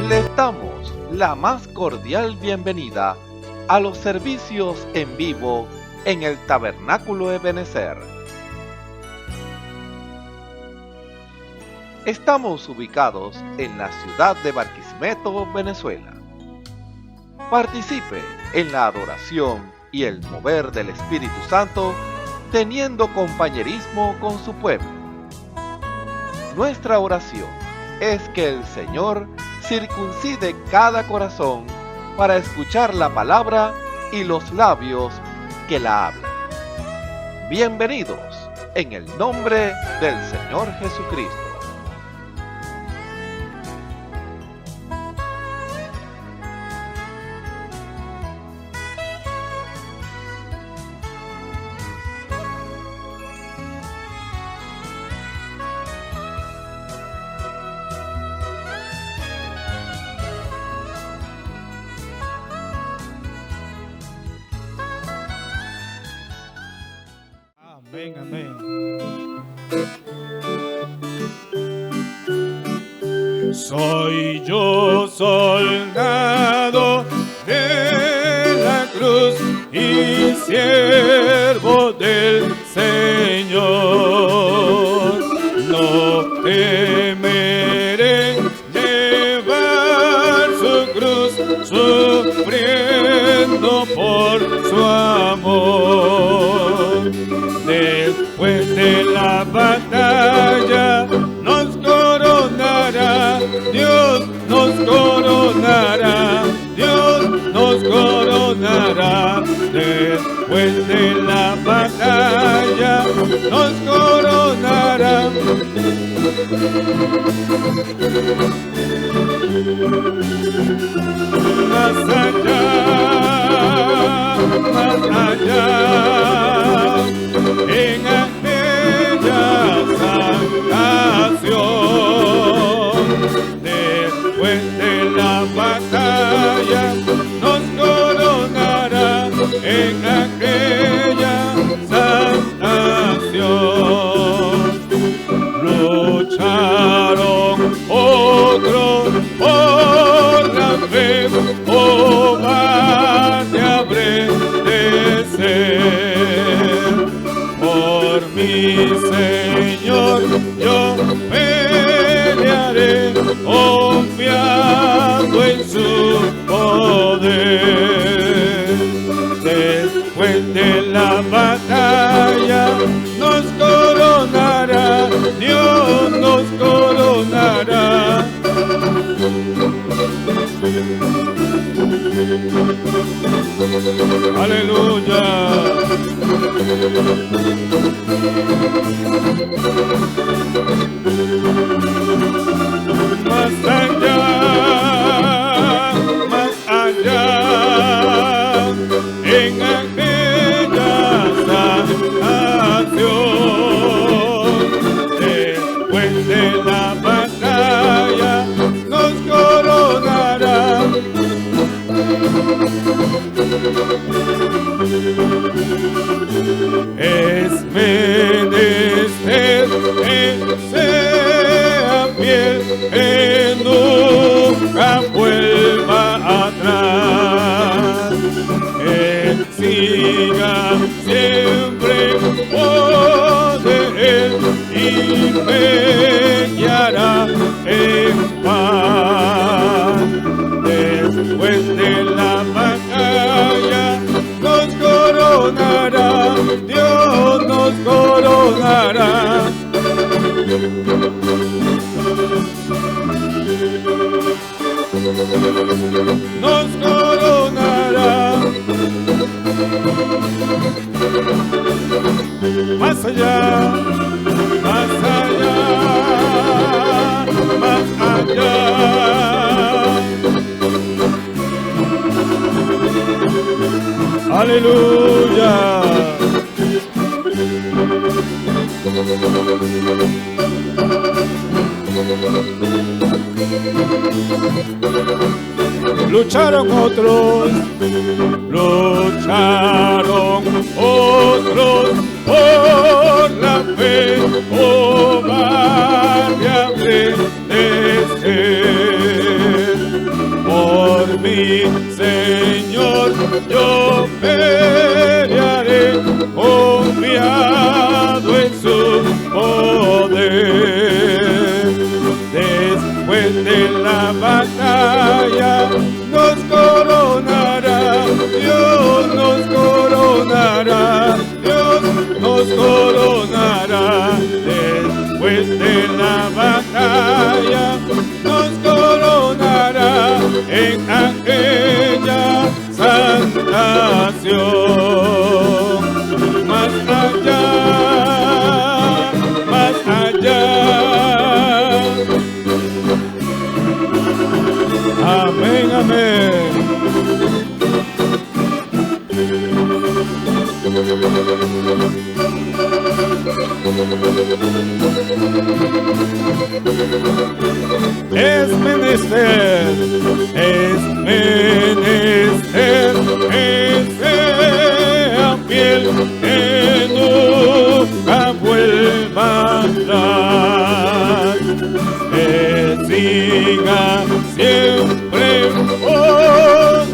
Les damos la más cordial bienvenida a los servicios en vivo en el Tabernáculo Ebenezer. Estamos ubicados en la ciudad de Barquisimeto, Venezuela. Participe en la adoración y el mover del Espíritu Santo, teniendo compañerismo con su pueblo. Nuestra oración es que el Señor circuncide cada corazón para escuchar la palabra y los labios que la hablan. Bienvenidos en el nombre del Señor Jesucristo. Amén, amén. Soy yo soldado de la cruz y siervo del Señor. No temeré llevar su cruz, sufriendo por su amor. Después de la batalla nos coronará, Dios nos coronará, Dios nos coronará. Después de la batalla nos coronará. Más allá, en aquella salvación. Después de la batalla nos coronará en aquella salvación. Lucharon otros por la fe, cobarde habré de ser. Por mi Señor yo pelearé, confiando en su poder. Después de la batalla nos coronará, Dios nos coronará. Aleluya. Más allá, en aquella salvación. Después de la batalla nos coronará. Es menester que sea fiel, que nunca vuelva atrás, que siga siempre de él y me guiará en paz. Después de la batalla nos coronará, Dios nos coronará. Nos coronará. Más allá, más allá, más allá. Aleluya. Lucharon otros por la fe, cobarde habré de ser. mi Señor yo pelearé, confiado en su poder. Después de la batalla nos coronará, Dios nos coronará, Dios nos coronará. Después de la batalla nos coronará en aquella santa nación. Más allá, más allá. Amén, amén. Es menester que sea fiel, que nunca vuelva atrás, que siga siempre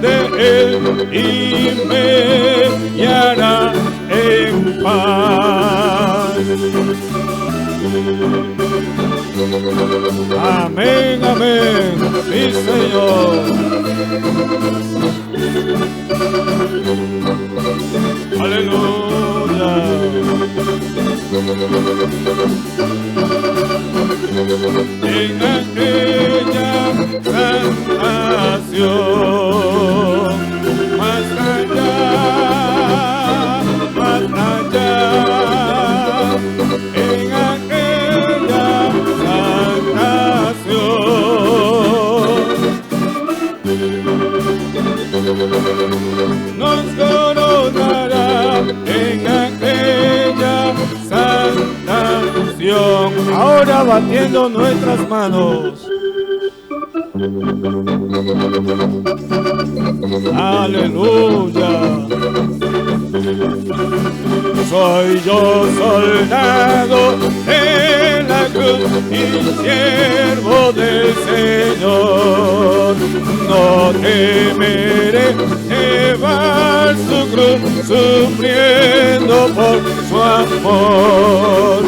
de él y me guiará en paz. Amén, amén, mi Señor. Aleluya. En aquella gran nación, más allá, en aquella gran nación, nos coronará en aquella santa unción. Ahora batiendo nuestras manos. Aleluya. Soy yo soldado de la cruz y siervo del Señor. No temeré llevar su cruz, sufriendo por su amor.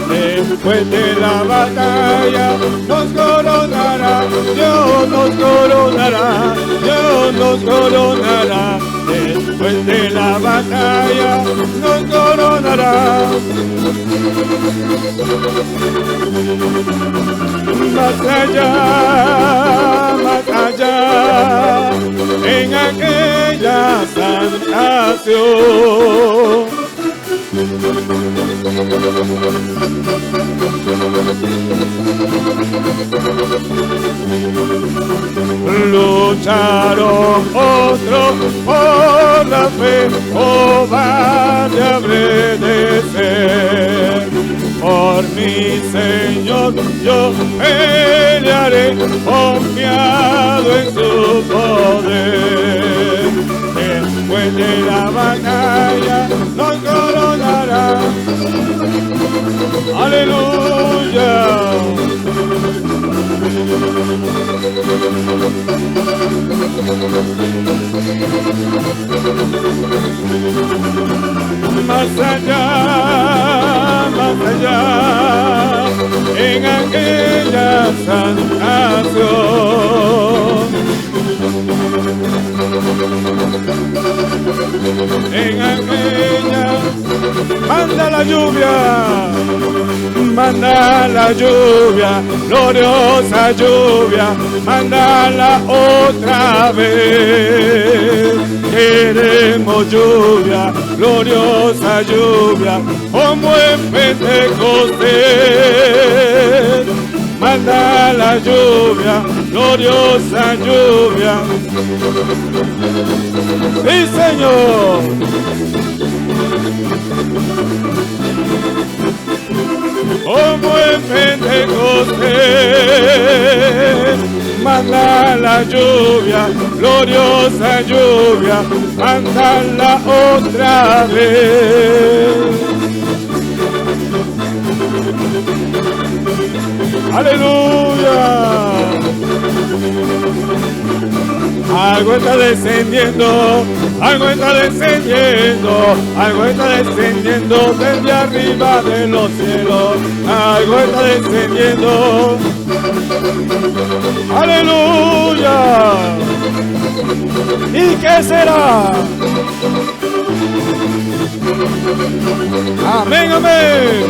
Después de la batalla nos coronará, Dios nos coronará, Dios nos coronará. Después de la batalla nos coronará. Más allá, en aquella santa nación. Lucharon otros por la fe, cobarde habré de ser. Por mi Señor yo pelearé, confiado en su poder. Después de la batalla nos coronará. Aleluya. Más allá, en aquella santa nación, en aquella, manda la lluvia, gloriosa lluvia, mándala otra vez. Queremos lluvia, gloriosa lluvia, como en Pentecostés. Manda la lluvia, gloriosa lluvia. Sí, Señor. Como en Pentecostés, manda la lluvia, gloriosa lluvia, mándala otra vez. Aleluya. algo está descendiendo, algo está descendiendo, algo está descendiendo desde arriba de los cielos, algo está descendiendo. Aleluya. ¿Y qué será? Amén, amén.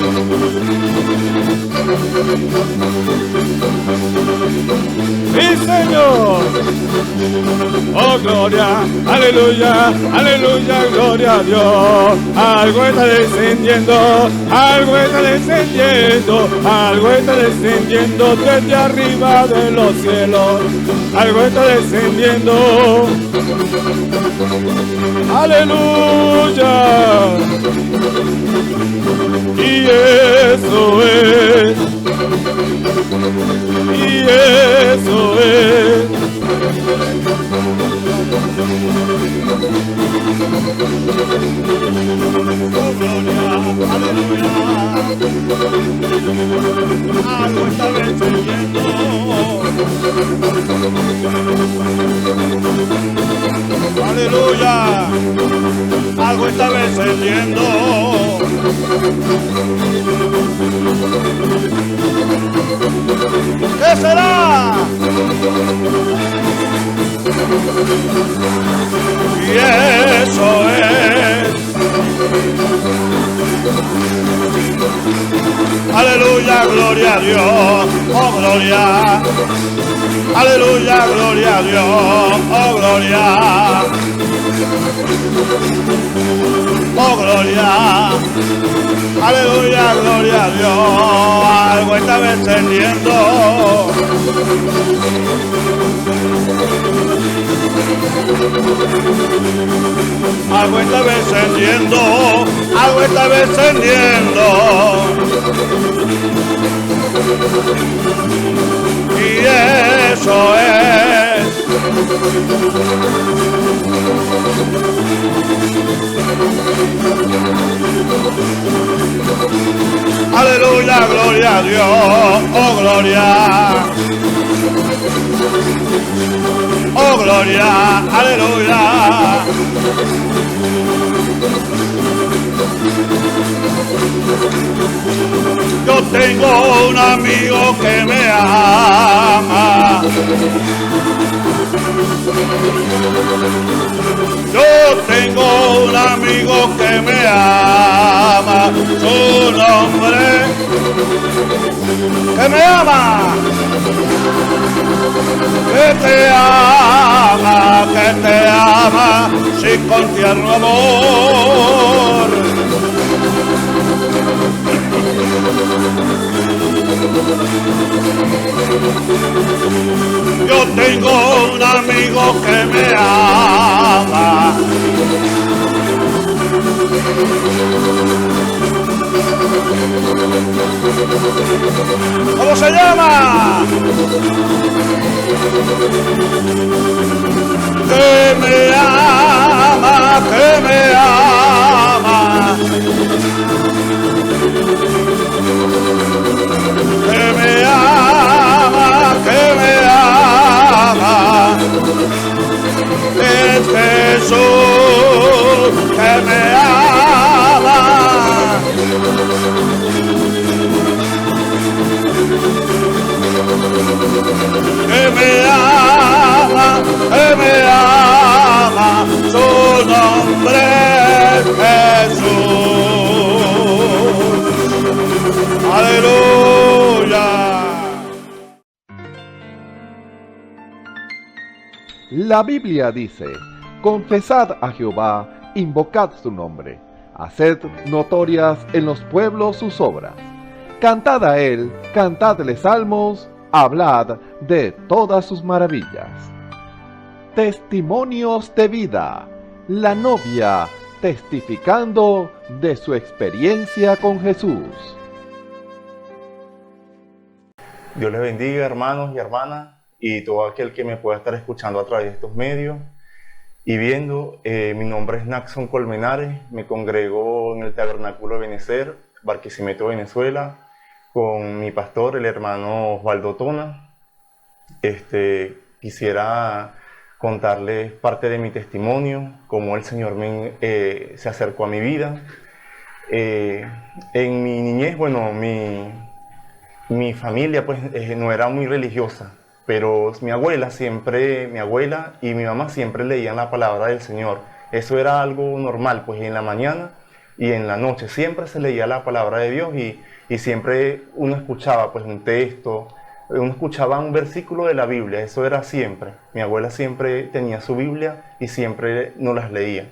Sí, Señor. Oh, gloria, aleluya, aleluya, gloria a Dios. Algo está descendiendo, algo está descendiendo, algo está descendiendo desde arriba de los cielos. Algo está descendiendo. Aleluya. Y eso es. Y eso es. Oh, gloria, aleluya. Algo está descendiendo. Aleluya. Algo está descendiendo. ¿Qué será? Y eso es. Aleluya, gloria a Dios, oh gloria. Aleluya, gloria a Dios, oh gloria. Oh gloria. Aleluya, gloria a Dios. Algo está descendiendo. Algo está descendiendo, algo está descendiendo. Y eso es. Aleluya, gloria a Dios, oh gloria. Oh gloria, aleluya. Yo tengo un amigo que me ama. Yo tengo un amigo que me ama. Su nombre que me ama. Que te ama, sí, con tierno amor. Yo tengo un amigo que me ama. ¿Cómo se llama? Que me ama, que me ama. Que me ama, que me ama. Es Jesús que me ama. Que me ama, su nombre es Jesús. Aleluya. La Biblia dice: confesad a Jehová, invocad su nombre, haced notorias en los pueblos sus obras. Cantad a él, cantadle salmos, hablad de todas sus maravillas. Testimonios de vida. La novia testificando de su experiencia con Jesús. Dios les bendiga, hermanos y hermanas, y todo aquel que me pueda estar escuchando a través de estos medios y viendo. Mi nombre es Naxon Colmenares, me congrego en el Tabernáculo de Benecer, Barquisimeto, Venezuela, con mi pastor, el hermano Osvaldo Tona. Quisiera contarles parte de mi testimonio, cómo el Señor se acercó a mi vida. En mi niñez, bueno, mi familia pues no era muy religiosa, pero mi abuela y mi mamá siempre leían la palabra del Señor. Eso era algo normal, pues en la mañana y en la noche siempre se leía la palabra de Dios y siempre uno escuchaba pues un texto, uno escuchaba un versículo de la Biblia, eso era siempre. Mi abuela siempre tenía su Biblia y siempre nos las leía.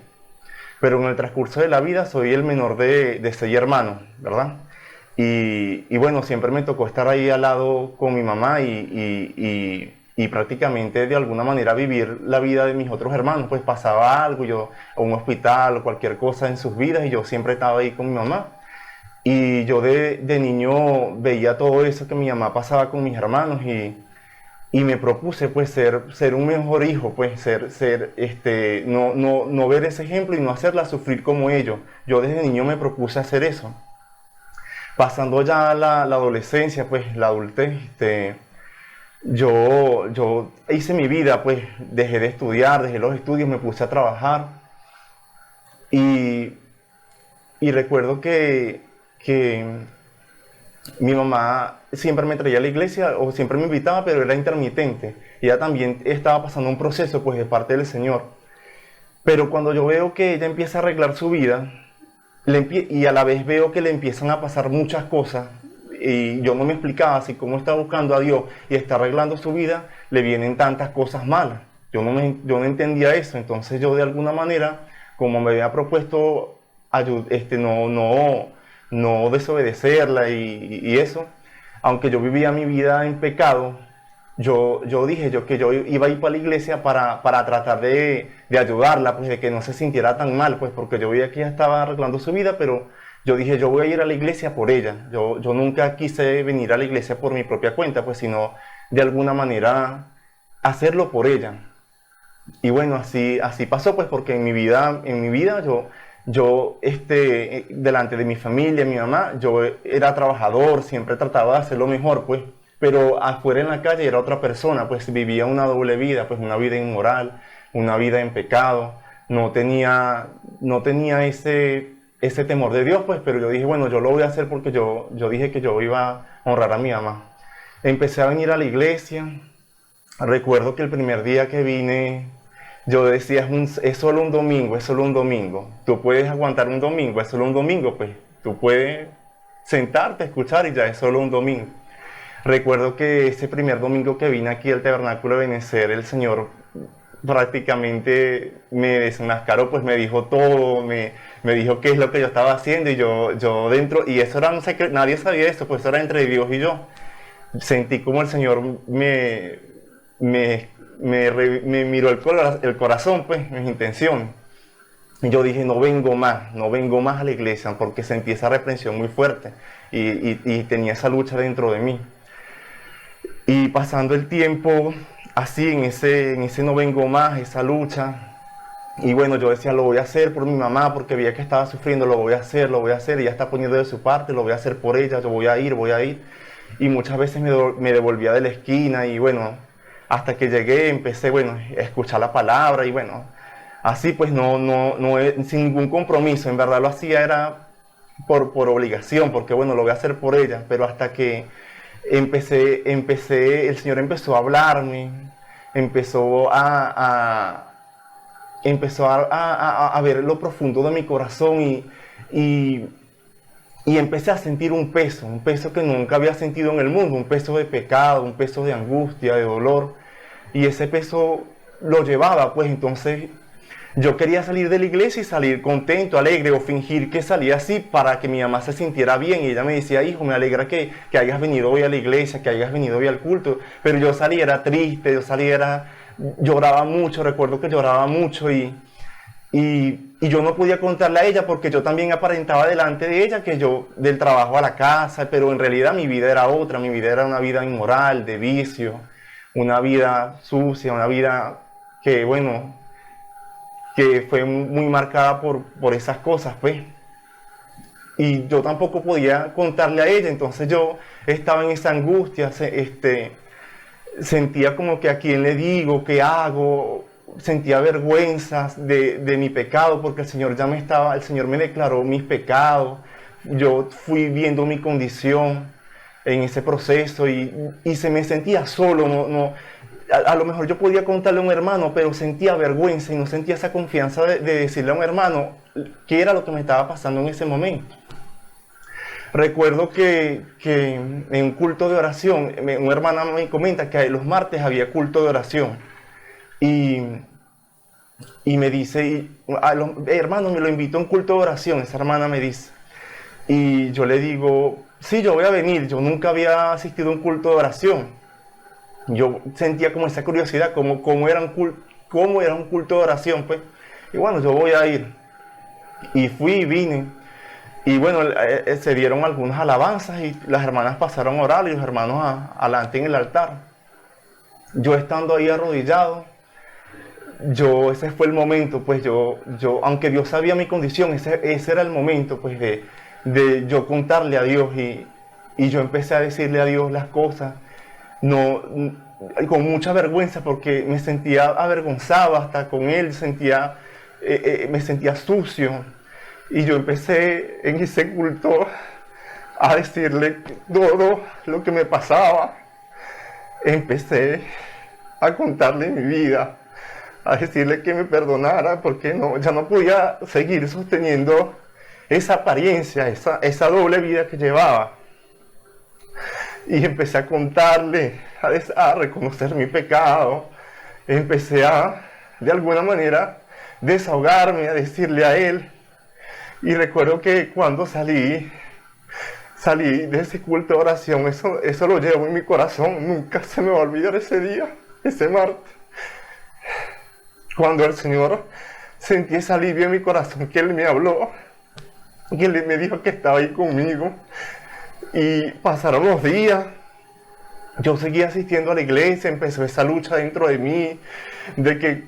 Pero en el transcurso de la vida soy el menor de 6 hermanos, ¿verdad? Y bueno, siempre me tocó estar ahí al lado con mi mamá y prácticamente de alguna manera vivir la vida de mis otros hermanos. Pues pasaba algo, yo a un hospital o cualquier cosa en sus vidas y yo siempre estaba ahí con mi mamá. Y yo de niño veía todo eso que mi mamá pasaba con mis hermanos y me propuse pues ser un mejor hijo, pues no ver ese ejemplo y no hacerla sufrir como ellos. Yo desde niño me propuse hacer eso. Pasando ya la adolescencia, pues la adultez, yo hice mi vida, pues dejé de estudiar, dejé los estudios, me puse a trabajar y recuerdo que mi mamá siempre me traía a la iglesia o siempre me invitaba, pero era intermitente. Ella también estaba pasando un proceso pues de parte del Señor. Pero cuando yo veo que ella empieza a arreglar su vida y a la vez veo que le empiezan a pasar muchas cosas y yo no me explicaba si cómo está buscando a Dios y está arreglando su vida, le vienen tantas cosas malas. Yo no entendía eso. Entonces yo de alguna manera, como me había propuesto no desobedecerla y eso, aunque yo vivía mi vida en pecado, yo dije que yo iba a ir para la iglesia para tratar de ayudarla, pues de que no se sintiera tan mal, pues porque yo veía que ella estaba arreglando su vida, pero yo dije, yo voy a ir a la iglesia por ella. Yo nunca quise venir a la iglesia por mi propia cuenta, pues sino de alguna manera hacerlo por ella. Y bueno, así pasó, pues porque en mi vida yo delante de mi familia, mi mamá, yo era trabajador, siempre trataba de hacer lo mejor, pues, pero afuera en la calle era otra persona, pues vivía una doble vida, pues una vida inmoral, una vida en pecado, no tenía ese temor de Dios, pues, pero yo dije, bueno, yo lo voy a hacer porque yo dije que yo iba a honrar a mi mamá. Empecé a venir a la iglesia. Recuerdo que el primer día que vine, yo decía, es solo un domingo, es solo un domingo. Tú puedes aguantar un domingo, es solo un domingo, pues. Tú puedes sentarte, escuchar y ya es solo un domingo. Recuerdo que ese primer domingo que vine aquí al Tabernáculo de Benecer, el Señor prácticamente me desenmascaró, pues me dijo todo, me dijo qué es lo que yo estaba haciendo y yo dentro, y eso era un secreto, nadie sabía eso, pues eso era entre Dios y yo. Sentí como el Señor me miró el corazón, pues, mis intenciones. Y yo dije, no vengo más a la iglesia, porque sentí esa reprensión muy fuerte y tenía esa lucha dentro de mí. Y pasando el tiempo, así en ese no vengo más, esa lucha, y bueno, yo decía, lo voy a hacer por mi mamá, porque veía que estaba sufriendo, lo voy a hacer, ella está poniendo de su parte, lo voy a hacer por ella, yo voy a ir. Y muchas veces me devolvía de la esquina y bueno, hasta que llegué, empecé, bueno, a escuchar la palabra y bueno, así pues sin ningún compromiso, en verdad lo hacía era por obligación, porque bueno, lo voy a hacer por ella, pero hasta que empecé, el Señor empezó a hablarme, empezó a ver lo profundo de mi corazón y empecé a sentir un peso que nunca había sentido en el mundo, un peso de pecado, un peso de angustia, de dolor, y ese peso lo llevaba, pues entonces yo quería salir de la iglesia y salir contento, alegre, o fingir que salía así para que mi mamá se sintiera bien, y ella me decía, hijo, me alegra que hayas venido hoy a la iglesia, que hayas venido hoy al culto, pero yo salía, era triste, lloraba mucho, recuerdo que lloraba mucho y yo no podía contarle a ella porque yo también aparentaba delante de ella que yo del trabajo a la casa, pero en realidad mi vida era otra, mi vida era una vida inmoral, de vicio, una vida sucia, una vida que, bueno, que fue muy marcada por esas cosas, pues. Y yo tampoco podía contarle a ella, entonces yo estaba en esa angustia, sentía como que a quién le digo, qué hago, sentía vergüenza de mi pecado, porque el Señor me declaró mis pecados. Yo fui viendo mi condición en ese proceso y se me sentía solo. A lo mejor yo podía contarle a un hermano, pero sentía vergüenza y no sentía esa confianza de decirle a un hermano qué era lo que me estaba pasando en ese momento. Recuerdo que en un culto de oración, una hermana me comenta que los martes había culto de oración. Y me dice, hermano, me lo invitó a un culto de oración, esa hermana me dice. Y yo le digo, sí, yo voy a venir. Yo nunca había asistido a un culto de oración. Yo sentía como esa curiosidad, cómo era un culto de oración, pues. Y bueno, yo voy a ir. Y fui y vine. Y bueno, se dieron algunas alabanzas y las hermanas pasaron a orar y los hermanos adelante en el altar. Yo estando ahí arrodillado, ese fue el momento, pues aunque Dios sabía mi condición, ese era el momento, pues de yo contarle a Dios y yo empecé a decirle a Dios las cosas, con mucha vergüenza porque me sentía avergonzado hasta con Él, me sentía sucio. Y yo empecé en ese culto a decirle todo lo que me pasaba. Empecé a contarle mi vida, a decirle que me perdonara porque ya no podía seguir sosteniendo esa apariencia, esa doble vida que llevaba. Y empecé a contarle, a reconocer mi pecado. Empecé de alguna manera, desahogarme, a decirle a Él. Y recuerdo que cuando salí de ese culto de oración, eso lo llevo en mi corazón, nunca se me va a olvidar ese día, ese martes. Cuando el Señor sentí ese alivio en mi corazón, que Él me habló, que Él me dijo que estaba ahí conmigo. Y pasaron los días, yo seguía asistiendo a la iglesia, empezó esa lucha dentro de mí, de que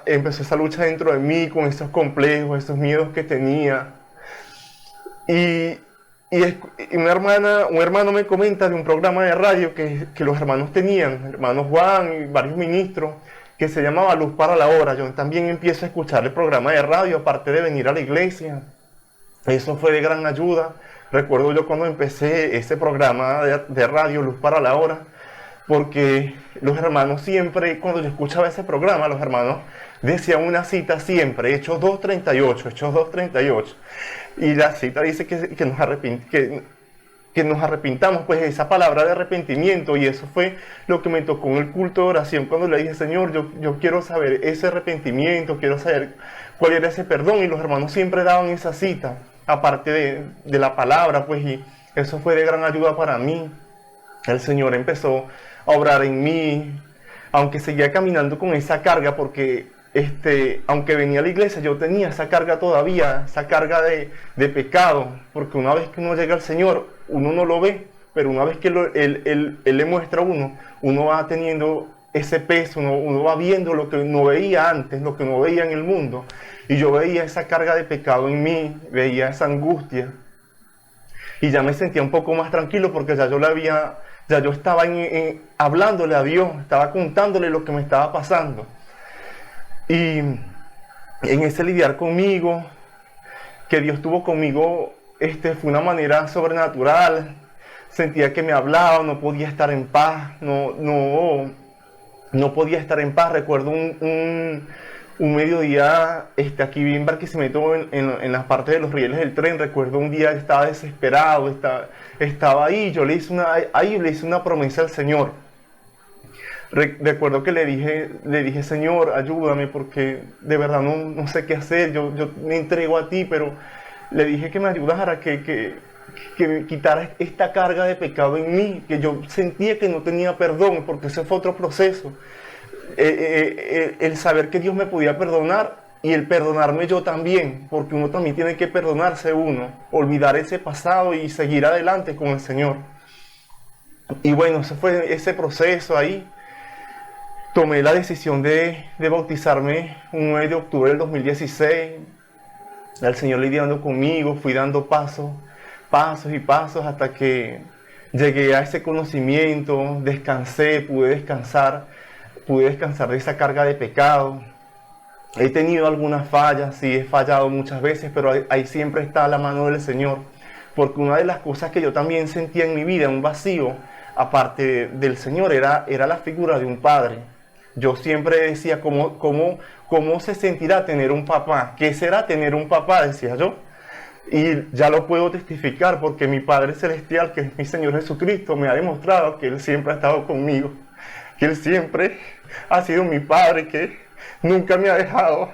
empezó esa lucha dentro de mí con esos complejos, esos miedos que tenía. Y un hermano me comenta de un programa de radio que los hermanos tenían, hermano Juan y varios ministros, que se llamaba Luz para la Hora. Yo también empiezo a escuchar el programa de radio, aparte de venir a la iglesia. Eso fue de gran ayuda. Recuerdo yo cuando empecé ese programa de radio, Luz para la Hora, porque los hermanos siempre, cuando yo escuchaba ese programa, los hermanos decían una cita siempre, Hechos 2:38. Y la cita dice que nos arrepintamos, pues esa palabra de arrepentimiento, y eso fue lo que me tocó en el culto de oración, cuando le dije, Señor, yo quiero saber ese arrepentimiento, quiero saber cuál era ese perdón, y los hermanos siempre daban esa cita, aparte de la palabra, pues, y eso fue de gran ayuda para mí. El Señor empezó a obrar en mí, aunque seguía caminando con esa carga, porque aunque venía a la iglesia, yo tenía esa carga todavía, esa carga de pecado, porque una vez que uno llega al Señor, uno no lo ve, pero una vez que Él le muestra a uno va teniendo ese peso, uno va viendo lo que no veía antes, lo que no veía en el mundo. Y yo veía esa carga de pecado en mí, veía esa angustia. Y ya me sentía un poco más tranquilo porque ya yo estaba hablándole a Dios, estaba contándole lo que me estaba pasando. Y en ese lidiar conmigo, que Dios tuvo conmigo, fue una manera sobrenatural. Sentía que me hablaba, no podía estar en paz, no podía estar en paz. Recuerdo un mediodía aquí vi en Barquisimeto, en las partes de los rieles del tren. Recuerdo un día que estaba desesperado, estaba ahí, yo le hice una promesa al Señor. Recuerdo que le dije, Señor, ayúdame porque de verdad no sé qué hacer, yo me entrego a ti, pero le dije que me ayudara, que me quitara esta carga de pecado en mí, que yo sentía que no tenía perdón, porque ese fue otro proceso. El saber que Dios me podía perdonar y el perdonarme yo también, porque uno también tiene que perdonarse olvidar ese pasado y seguir adelante con el Señor. Y bueno, ese fue ese proceso ahí. Tomé la decisión de bautizarme un 9 de octubre del 2016. El Señor lidiando conmigo, fui dando pasos y pasos hasta que llegué a ese conocimiento, descansé, pude descansar. pude descansar de esa carga de pecado. He tenido algunas fallas, sí, he fallado muchas veces, pero ahí siempre está la mano del Señor. Porque una de las cosas que yo también sentía en mi vida, un vacío, aparte del Señor, era la figura de un padre. Yo siempre decía, ¿cómo se sentirá tener un papá? ¿Qué será tener un papá? Decía yo. Y ya lo puedo testificar porque mi Padre Celestial, que es mi Señor Jesucristo, me ha demostrado que Él siempre ha estado conmigo. Que Él siempre ha sido mi Padre, que nunca me ha dejado.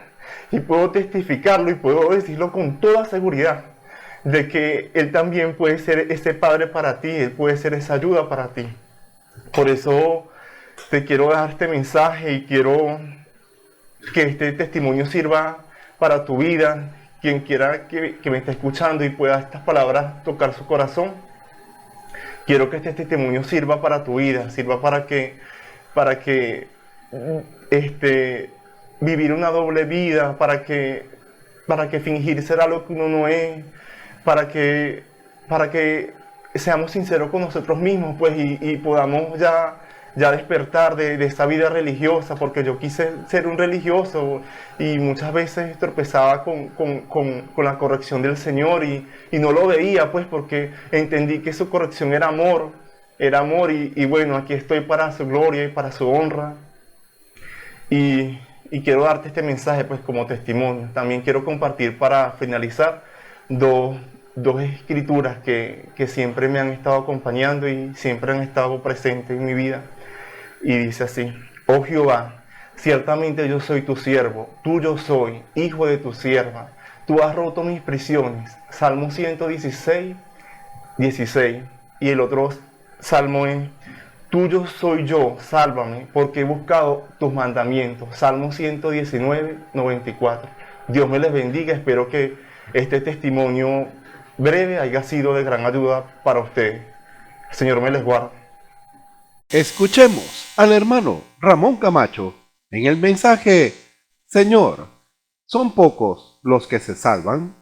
Y puedo testificarlo y puedo decirlo con toda seguridad, de que Él también puede ser ese Padre para ti, Él puede ser esa ayuda para ti. Por eso te quiero dar este mensaje y quiero que este testimonio sirva para tu vida. Quien quiera que me esté escuchando y pueda estas palabras tocar su corazón, quiero que este testimonio sirva para tu vida, sirva para que vivir una doble vida, para que fingir ser algo que uno no es, para que seamos sinceros con nosotros mismos, pues, y podamos ya despertar de esa vida religiosa, porque yo quise ser un religioso y muchas veces tropezaba con la corrección del Señor y no lo veía, pues, porque entendí que su corrección era amor y bueno, aquí estoy para su gloria y para su honra. Y quiero darte este mensaje, pues, como testimonio. También quiero compartir, para finalizar, dos escrituras que siempre me han estado acompañando y siempre han estado presentes en mi vida. Y dice así: oh Jehová, ciertamente yo soy tu siervo, tuyo soy, hijo de tu sierva. Tú has roto mis prisiones. Salmo 116, 16. Y el otro salmo es: tuyo soy yo, sálvame, porque he buscado tus mandamientos. Salmo 119, 94. Dios me les bendiga. Espero que este testimonio breve haya sido de gran ayuda para ustedes. El Señor me les guarde. Escuchemos al hermano Ramón Camacho en el mensaje: Señor, ¿son pocos los que se salvan?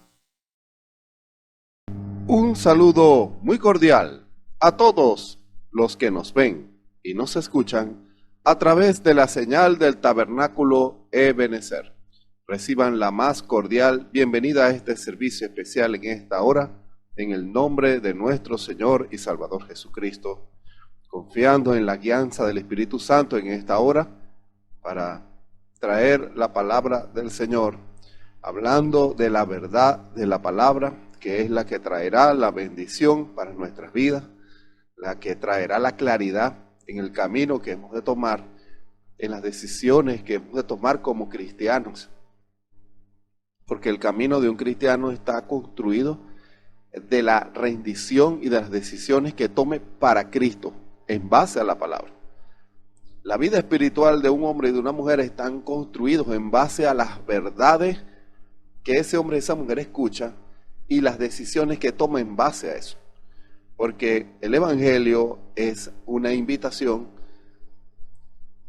Un saludo muy cordial a todos los que nos ven y nos escuchan a través de la señal del Tabernáculo Ebenezer. Reciban la más cordial bienvenida a este servicio especial en esta hora, en el nombre de nuestro Señor y Salvador Jesucristo, confiando en la guianza del Espíritu Santo en esta hora para traer la palabra del Señor, hablando de la verdad de la palabra, que es la que traerá la bendición para nuestras vidas, la que traerá la claridad en el camino que hemos de tomar, en las decisiones que hemos de tomar como cristianos. Porque el camino de un cristiano está construido de la rendición y de las decisiones que tome para Cristo, en base a la palabra. La vida espiritual de un hombre y de una mujer están construidos en base a las verdades que ese hombre y esa mujer escucha y las decisiones que toma en base a eso. Porque el Evangelio es una invitación,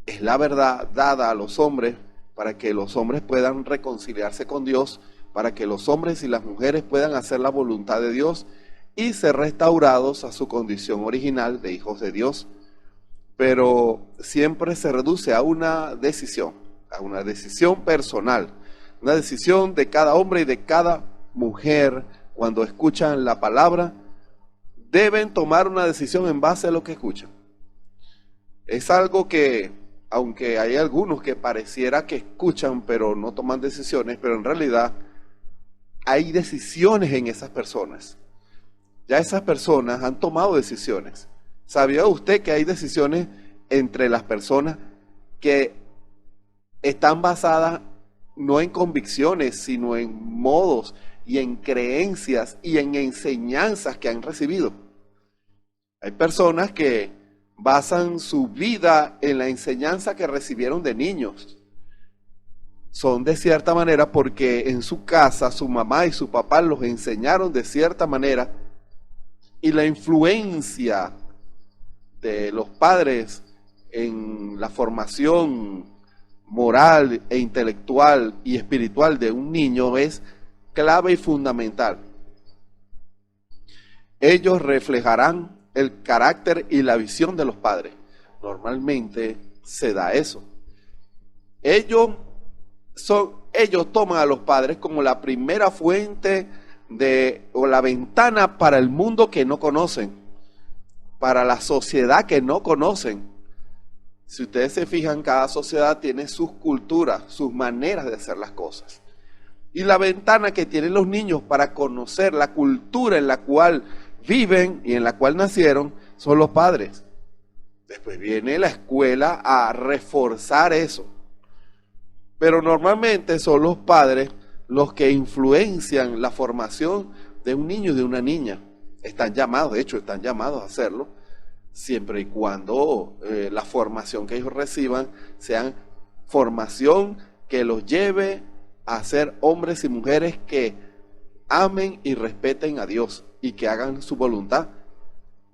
es la verdad dada a los hombres para que los hombres puedan reconciliarse con Dios, para que los hombres y las mujeres puedan hacer la voluntad de Dios y ser restaurados a su condición original de hijos de Dios. Pero siempre se reduce a una decisión personal, una decisión de cada hombre y de cada mujer. Cuando escuchan la palabra, deben tomar una decisión en base a lo que escuchan. Es algo que, aunque hay algunos que pareciera que escuchan pero no toman decisiones, pero en realidad hay decisiones en esas personas. Ya esas personas han tomado decisiones. ¿Sabía usted que hay decisiones entre las personas que están basadas no en convicciones, sino en modos y en creencias y en enseñanzas que han recibido? Hay personas que basan su vida en la enseñanza que recibieron de niños. Son de cierta manera porque en su casa su mamá y su papá los enseñaron de cierta manera, y la influencia de los padres en la formación moral e intelectual y espiritual de un niño es clave y fundamental. Ellos reflejarán el carácter y la visión de los padres. Normalmente se da eso. ellos toman a los padres como la primera fuente o la ventana para el mundo que no conocen, para la sociedad que no conocen. Si ustedes se fijan, cada sociedad tiene sus culturas, sus maneras de hacer las cosas. Y la ventana que tienen los niños para conocer la cultura en la cual viven y en la cual nacieron son los padres. Después viene la escuela a reforzar eso. Pero normalmente son los padres los que influencian la formación de un niño y de una niña. Están llamados a hacerlo, siempre y cuando la formación que ellos reciban sea formación que los lleve a ser hombres y mujeres que amen y respeten a Dios y que hagan su voluntad.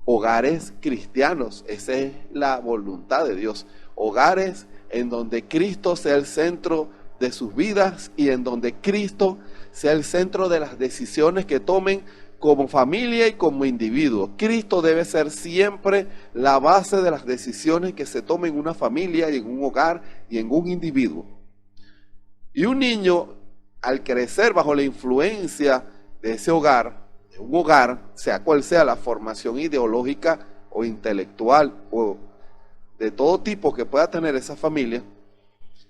Hogares cristianos, esa es la voluntad de Dios. Hogares en donde Cristo sea el centro de sus vidas y en donde Cristo sea el centro de las decisiones que tomen como familia y como individuo. Cristo debe ser siempre la base de las decisiones que se tomen en una familia y en un hogar y en un individuo. Y un niño, al crecer bajo la influencia de ese hogar, de un hogar, sea cual sea la formación ideológica o intelectual o de todo tipo que pueda tener esa familia,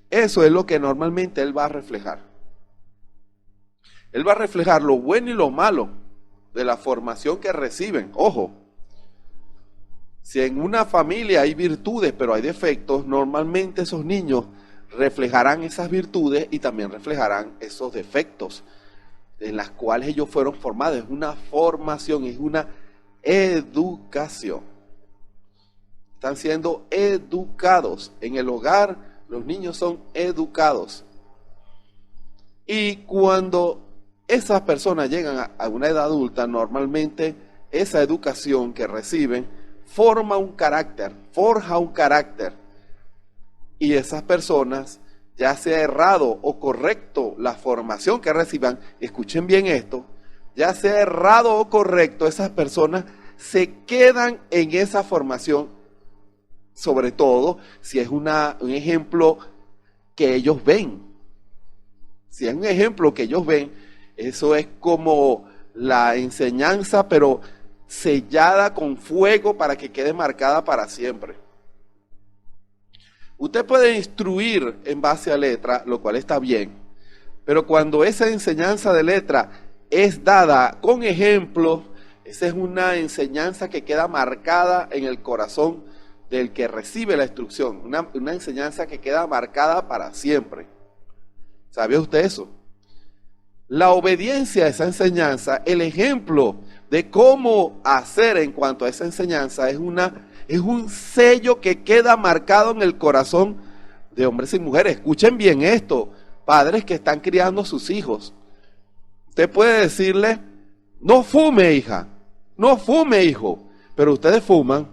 eso es lo que normalmente él va a reflejar. Él va a reflejar lo bueno y lo malo de la formación que reciben. Ojo, si en una familia hay virtudes pero hay defectos, normalmente esos niños reflejarán esas virtudes y también reflejarán esos defectos en las cuales ellos fueron formados. Es una formación, es una educación. Están siendo educados. En el hogar los niños son educados. Y cuando esas personas llegan a una edad adulta, normalmente esa educación que reciben forja un carácter. Y esas personas, ya sea errado o correcto la formación que reciban, escuchen bien esto, ya sea errado o correcto, esas personas se quedan en esa formación, sobre todo si es un ejemplo que ellos ven. Si es un ejemplo que ellos ven, eso es como la enseñanza, pero sellada con fuego para que quede marcada para siempre. Usted puede instruir en base a letra, lo cual está bien, pero cuando esa enseñanza de letra es dada con ejemplos, esa es una enseñanza que queda marcada en el corazón del que recibe la instrucción, una enseñanza que queda marcada para siempre. ¿Sabía usted eso? La obediencia a esa enseñanza, el ejemplo de cómo hacer en cuanto a esa enseñanza es un sello que queda marcado en el corazón de hombres y mujeres. Escuchen bien esto, padres que están criando a sus hijos. Usted puede decirle, no fume, hija, no fume, hijo, pero ustedes fuman,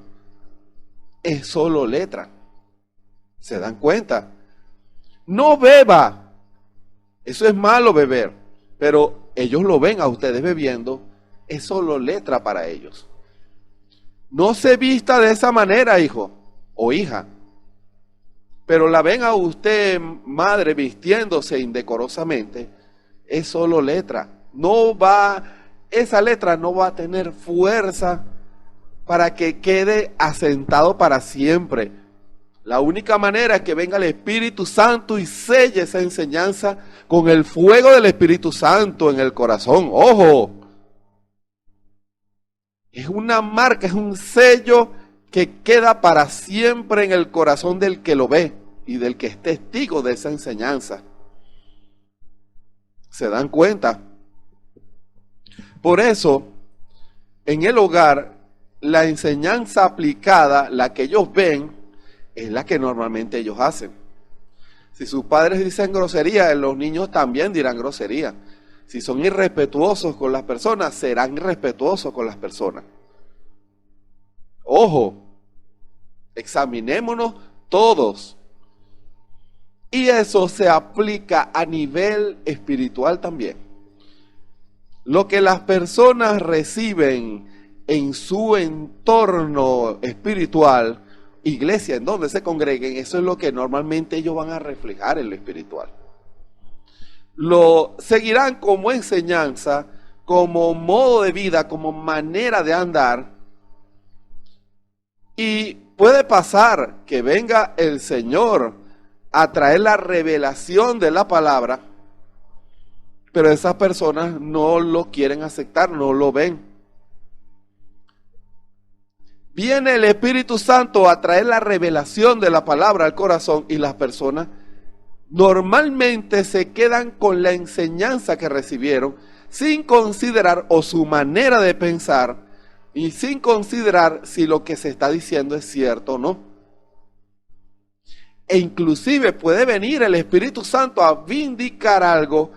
es solo letra. ¿Se dan cuenta? No beba, eso es malo beber, pero ellos lo ven a ustedes bebiendo, es solo letra para ellos. No se vista de esa manera, hijo o hija, pero la ven a usted, madre, vistiéndose indecorosamente, es solo letra. Esa letra no va a tener fuerza para que quede asentado para siempre. La única manera es que venga el Espíritu Santo y selle esa enseñanza con el fuego del Espíritu Santo en el corazón. ¡Ojo! Es una marca, es un sello que queda para siempre en el corazón del que lo ve y del que es testigo de esa enseñanza. ¿Se dan cuenta? Por eso, en el hogar, la enseñanza aplicada, la que ellos ven, es la que normalmente ellos hacen. Si sus padres dicen grosería, los niños también dirán grosería. Si son irrespetuosos con las personas, serán irrespetuosos con las personas. Ojo, examinémonos todos. Y eso se aplica a nivel espiritual también. Lo que las personas reciben en su entorno espiritual, iglesia en donde se congreguen, eso es lo que normalmente ellos van a reflejar en lo espiritual. Lo seguirán como enseñanza, como modo de vida, como manera de andar. Y puede pasar que venga el Señor a traer la revelación de la palabra, pero esas personas no lo quieren aceptar, no lo ven. Viene el Espíritu Santo a traer la revelación de la palabra al corazón y las personas normalmente se quedan con la enseñanza que recibieron sin considerar o su manera de pensar y sin considerar si lo que se está diciendo es cierto o no. E inclusive puede venir el Espíritu Santo a vindicar algo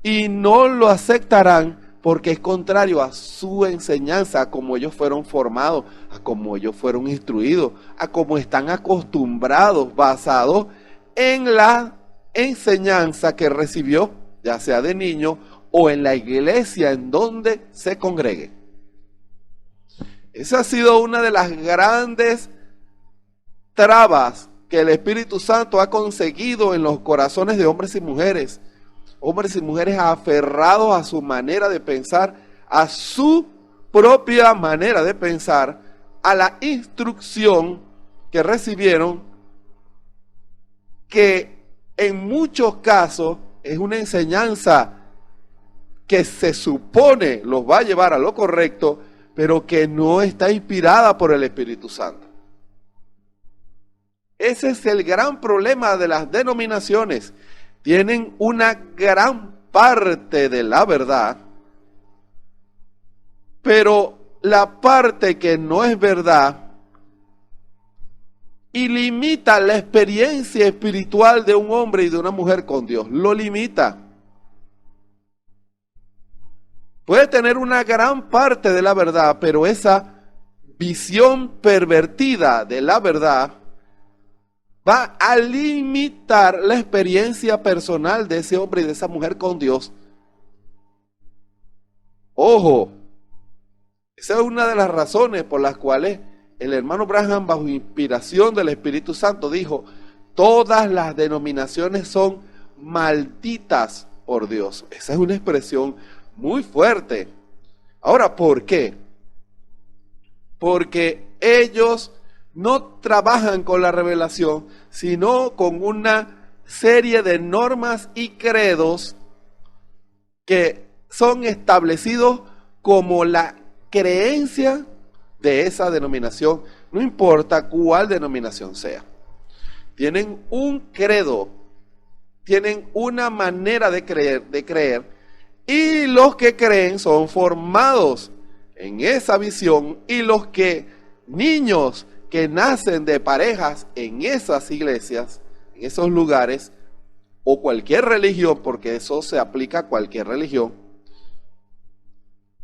y no lo aceptarán porque es contrario a su enseñanza, a cómo ellos fueron formados, a cómo ellos fueron instruidos, a cómo están acostumbrados, basados en la enseñanza que recibió, ya sea de niño o en la iglesia en donde se congregue. Esa ha sido una de las grandes trabas que el Espíritu Santo ha conseguido en los corazones de hombres y mujeres aferrados a su manera de pensar, a su propia manera de pensar, a la instrucción que recibieron, que en muchos casos es una enseñanza que se supone los va a llevar a lo correcto, pero que no está inspirada por el Espíritu Santo. Ese es el gran problema de las denominaciones. Tienen una gran parte de la verdad, pero la parte que no es verdad y limita la experiencia espiritual de un hombre y de una mujer con Dios. Lo limita. Puede tener una gran parte de la verdad, pero esa visión pervertida de la verdad va a limitar la experiencia personal de ese hombre y de esa mujer con Dios. Ojo, esa es una de las razones por las cuales el hermano Branham, bajo inspiración del Espíritu Santo, dijo: todas las denominaciones son malditas por Dios. Esa es una expresión muy fuerte. Ahora, ¿por qué? Porque ellos no trabajan con la revelación, sino con una serie de normas y credos que son establecidos como la creencia de esa denominación, no importa cuál denominación sea. Tienen un credo, tienen una manera de creer, y los que creen son formados en esa visión, y los niños que nacen de parejas en esas iglesias, en esos lugares, o cualquier religión, porque eso se aplica a cualquier religión,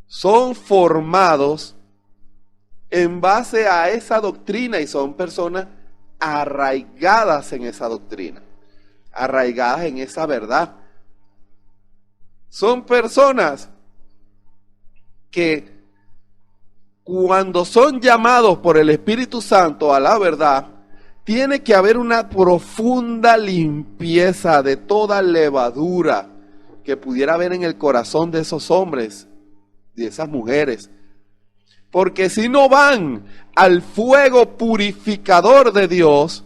son formados en base a esa doctrina y son personas arraigadas en esa doctrina, arraigadas en esa verdad. Son personas que cuando son llamados por el Espíritu Santo a la verdad, tiene que haber una profunda limpieza de toda levadura que pudiera haber en el corazón de esos hombres y de esas mujeres. Porque si no van al fuego purificador de Dios,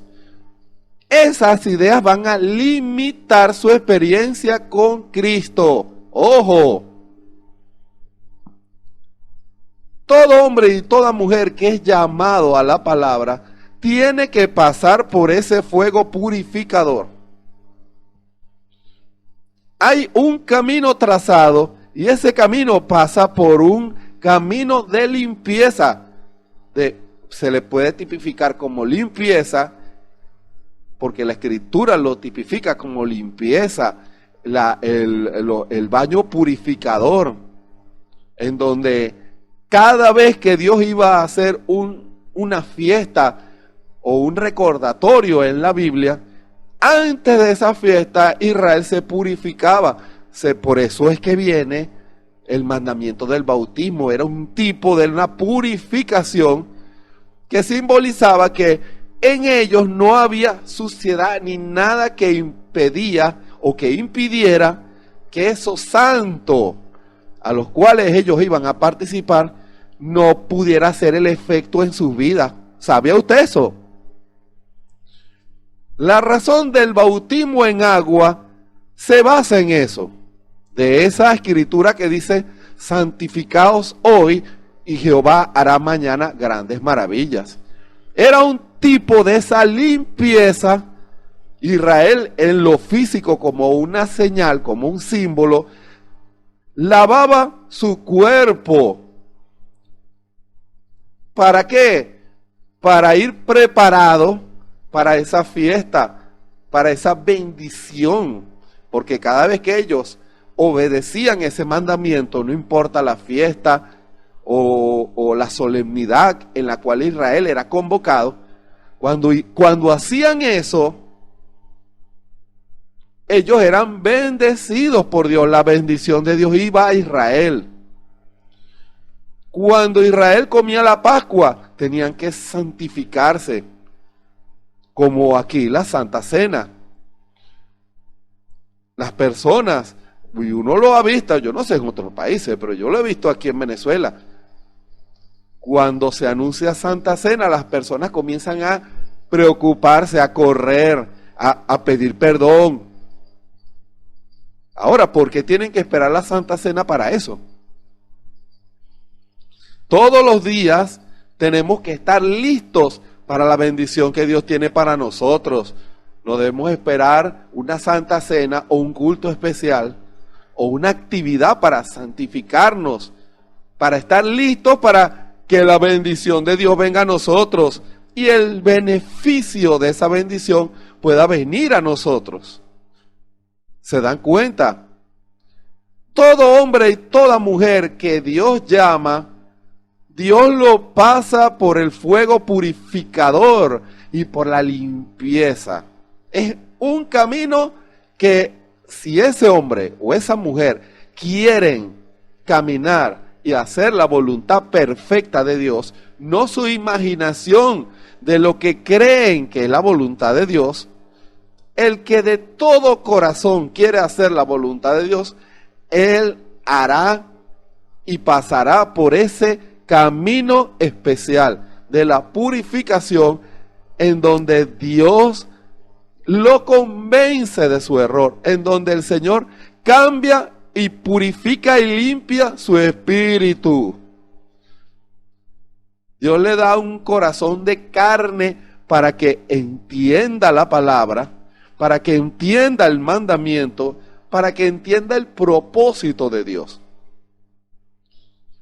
esas ideas van a limitar su experiencia con Cristo. ¡Ojo! Todo hombre y toda mujer que es llamado a la palabra tiene que pasar por ese fuego purificador. Hay un camino trazado y ese camino pasa por un camino de limpieza. Se le puede tipificar como limpieza porque la Escritura lo tipifica como limpieza, el baño purificador, en donde cada vez que Dios iba a hacer una fiesta o un recordatorio en la Biblia, antes de esa fiesta Israel se purificaba. Por eso es que viene el mandamiento del bautismo. Era un tipo de una purificación que simbolizaba que en ellos no había suciedad ni nada que impedía o que impidiera que esos santos a los cuales ellos iban a participar no pudiera hacer el efecto en sus vidas. ¿Sabía usted eso? La razón del bautismo en agua se basa en eso, de esa escritura que dice: santificaos hoy y Jehová hará mañana grandes maravillas. Era un tipo de esa limpieza. Israel, en lo físico, como una señal, como un símbolo, lavaba su cuerpo. ¿Para qué? Para ir preparado para esa fiesta, para esa bendición. Porque cada vez que ellos obedecían ese mandamiento, no importa la fiesta o la solemnidad en la cual Israel era convocado, cuando hacían eso, ellos eran bendecidos por Dios. La bendición de Dios iba a Israel. Cuando Israel comía la Pascua, tenían que santificarse, como aquí la Santa Cena. Las personas, y uno lo ha visto, yo no sé en otros países, pero yo lo he visto aquí en Venezuela. Cuando se anuncia Santa Cena, las personas comienzan a preocuparse, a correr, a pedir perdón. Ahora, ¿por qué tienen que esperar la Santa Cena para eso? Todos los días tenemos que estar listos para la bendición que Dios tiene para nosotros. No debemos esperar una Santa Cena o un culto especial o una actividad para santificarnos, para estar listos para que la bendición de Dios venga a nosotros y el beneficio de esa bendición pueda venir a nosotros. ¿Se dan cuenta? Todo hombre y toda mujer que Dios llama, Dios lo pasa por el fuego purificador y por la limpieza. Es un camino que si ese hombre o esa mujer quieren caminar y hacer la voluntad perfecta de Dios, no su imaginación de lo que creen que es la voluntad de Dios, el que de todo corazón quiere hacer la voluntad de Dios, él hará y pasará por ese camino especial de la purificación, en donde Dios lo convence de su error, en donde el Señor cambia y purifica y limpia su espíritu. Dios le da un corazón de carne para que entienda la palabra, para que entienda el mandamiento, para que entienda el propósito de Dios.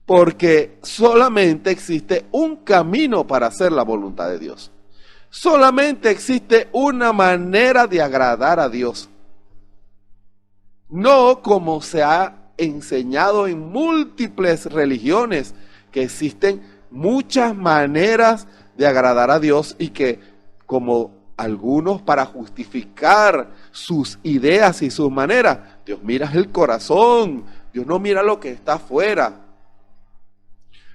Porque solamente existe un camino para hacer la voluntad de Dios. Solamente existe una manera de agradar a Dios. No como se ha enseñado en múltiples religiones, que existen muchas maneras de agradar a Dios y que, como algunos, para justificar sus ideas y sus maneras, Dios mira el corazón, Dios no mira lo que está afuera.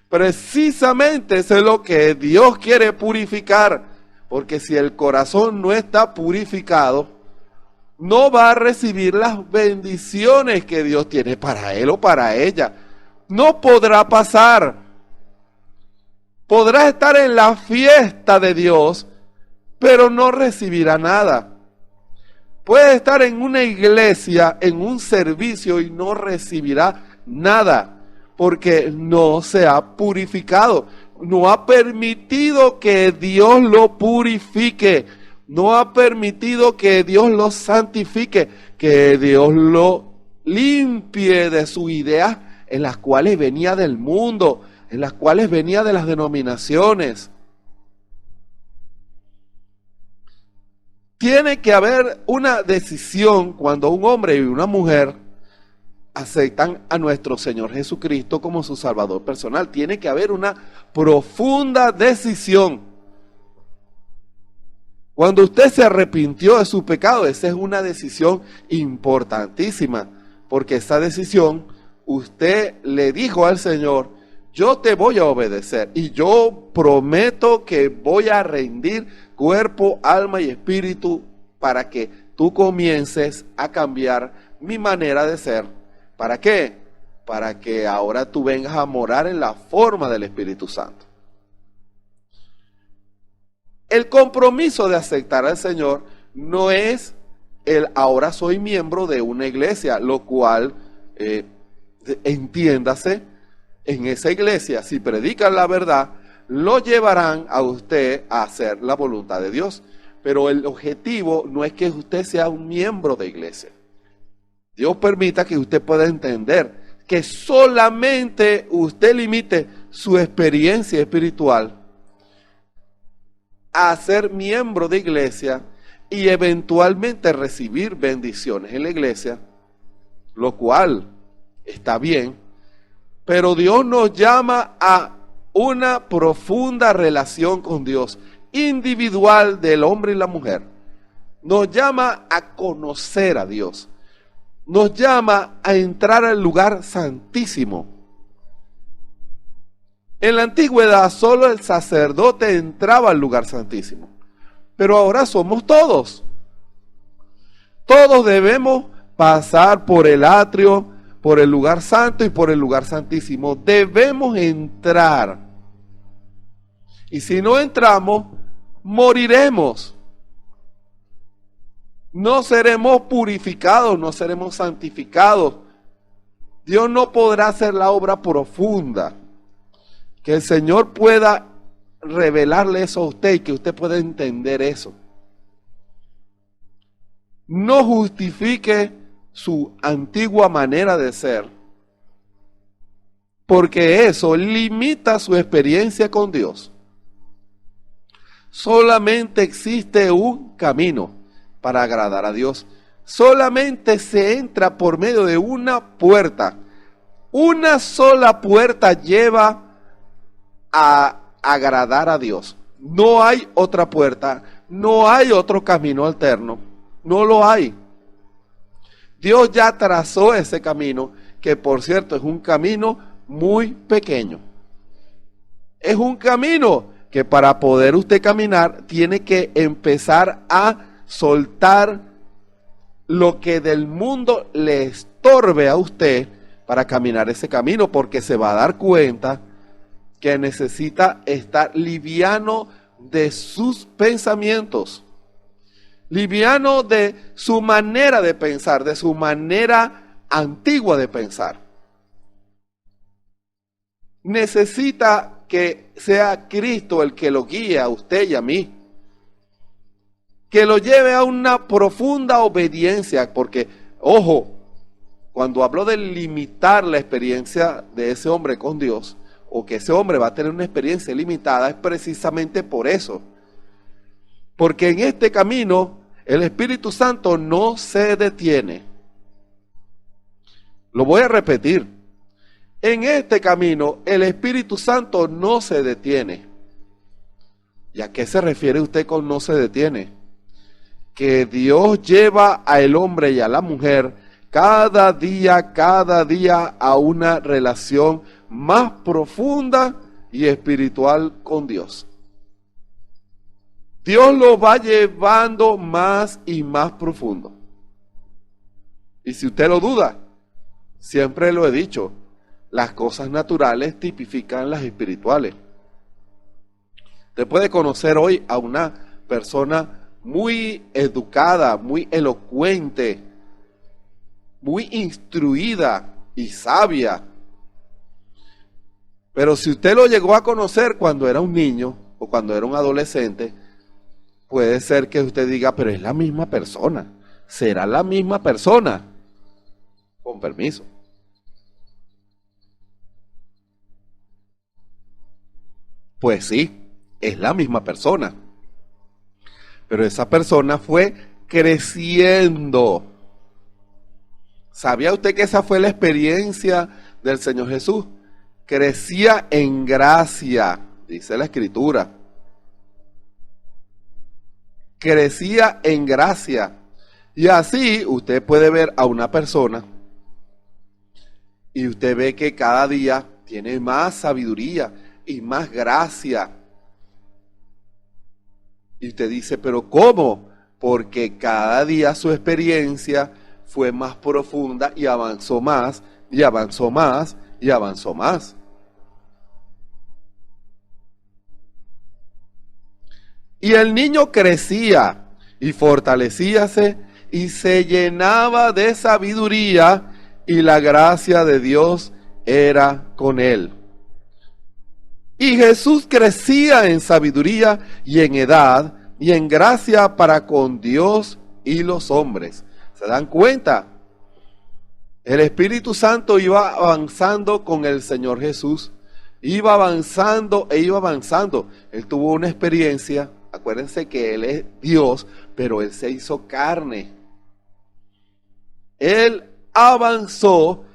Precisamente eso es lo que Dios quiere purificar, porque si el corazón no está purificado, no va a recibir las bendiciones que Dios tiene para él o para ella. No podrá pasar. Podrá estar en la fiesta de Dios, pero no recibirá nada. Puede estar en una iglesia, en un servicio, y no recibirá nada, porque no se ha purificado. No ha permitido que Dios lo purifique. No ha permitido que Dios lo santifique, que Dios lo limpie de sus ideas en las cuales venía del mundo, en las cuales venía de las denominaciones. Tiene que haber una decisión cuando un hombre y una mujer aceptan a nuestro Señor Jesucristo como su Salvador personal. Tiene que haber una profunda decisión. Cuando usted se arrepintió de su pecado, esa es una decisión importantísima, porque esa decisión, usted le dijo al Señor: yo te voy a obedecer y yo prometo que voy a rendir cuerpo, alma y espíritu para que tú comiences a cambiar mi manera de ser. ¿Para qué? Para que ahora tú vengas a morar en la forma del Espíritu Santo. El compromiso de aceptar al Señor no es el ahora soy miembro de una iglesia, lo cual, entiéndase, en esa iglesia, si predican la verdad, lo llevarán a usted a hacer la voluntad de Dios. Pero el objetivo no es que usted sea un miembro de iglesia. Dios permita que usted pueda entender que solamente usted limite su experiencia espiritual a ser miembro de iglesia y eventualmente recibir bendiciones en la iglesia, lo cual está bien, pero Dios nos llama a una profunda relación con Dios, individual del hombre y la mujer. Nos llama a conocer a Dios. Nos llama a entrar al lugar santísimo. En la antigüedad solo el sacerdote entraba al lugar santísimo, pero ahora somos todos. Todos debemos pasar por el atrio, por el lugar santo y por el lugar santísimo. Debemos entrar. Y si no entramos, moriremos. No seremos purificados, no seremos santificados. Dios no podrá hacer la obra profunda. Que el Señor pueda revelarle eso a usted y que usted pueda entender eso. No justifique su antigua manera de ser, porque eso limita su experiencia con Dios. Solamente existe un camino para agradar a Dios. Solamente se entra por medio de una puerta. Una sola puerta lleva a agradar a Dios. No hay otra puerta, no hay otro camino alterno, no lo hay. Dios ya trazó ese camino, que por cierto es un camino muy pequeño. Es un camino que para poder usted caminar tiene que empezar a soltar lo que del mundo le estorbe a usted para caminar ese camino, porque se va a dar cuenta que necesita estar liviano de sus pensamientos, liviano de su manera de pensar, de su manera antigua de pensar. Necesita que sea Cristo el que lo guíe a usted y a mí, que lo lleve a una profunda obediencia, porque, ojo, cuando hablo de limitar la experiencia de ese hombre con Dios, o que ese hombre va a tener una experiencia limitada, es precisamente por eso. Porque en este camino el Espíritu Santo no se detiene. Lo voy a repetir. En este camino el Espíritu Santo no se detiene. ¿Y a qué se refiere usted con no se detiene? Que Dios lleva al hombre y a la mujer cada día a una relación más profunda y espiritual con Dios. Dios lo va llevando más y más profundo. Y si usted lo duda, siempre lo he dicho, las cosas naturales tipifican las espirituales. Usted puede conocer hoy a una persona muy educada, muy elocuente, muy instruida y sabia. Pero si usted lo llegó a conocer cuando era un niño o cuando era un adolescente, puede ser que usted diga, pero es la misma persona. ¿Será la misma persona? Con permiso. Pues sí, es la misma persona. Pero esa persona fue creciendo. ¿Sabía usted que esa fue la experiencia del Señor Jesús? Crecía en gracia, dice la Escritura. Crecía en gracia. Y así usted puede ver a una persona y usted ve que cada día tiene más sabiduría y más gracia. Y usted dice, pero ¿cómo? Porque cada día su experiencia fue más profunda y avanzó más, y avanzó más, y avanzó más. Y el niño crecía y fortalecíase y se llenaba de sabiduría, y la gracia de Dios era con él. Y Jesús crecía en sabiduría y en edad y en gracia para con Dios y los hombres. ¿Se dan cuenta? El Espíritu Santo iba avanzando con el Señor Jesús. Iba avanzando e iba avanzando. Él tuvo una experiencia. Acuérdense que Él es Dios, pero Él se hizo carne. Él avanzó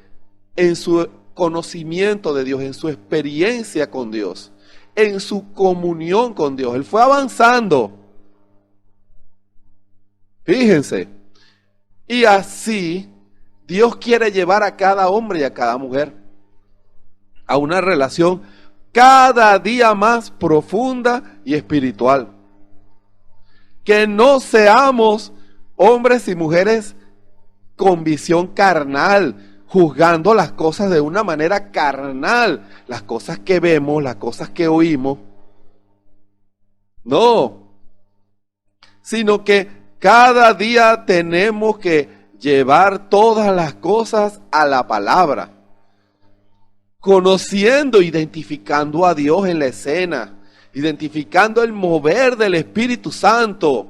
en su conocimiento de Dios, en su experiencia con Dios, en su comunión con Dios. Él fue avanzando. Fíjense. Y así Dios quiere llevar a cada hombre y a cada mujer a una relación cada día más profunda y espiritual. Que no seamos hombres y mujeres con visión carnal, juzgando las cosas de una manera carnal, las cosas que vemos, las cosas que oímos. No, sino que cada día tenemos que llevar todas las cosas a la palabra, conociendo, identificando a Dios en la escena, identificando el mover del Espíritu Santo.